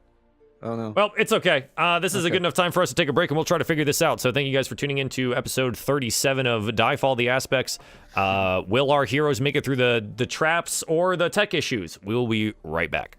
Oh no. Well, it's okay. This is a good enough time for us to take a break, and we'll try to figure this out. So thank you guys for tuning in to episode 37 of DieFall: The Aspects. Will our heroes make it through the traps or the tech issues? We'll be right back.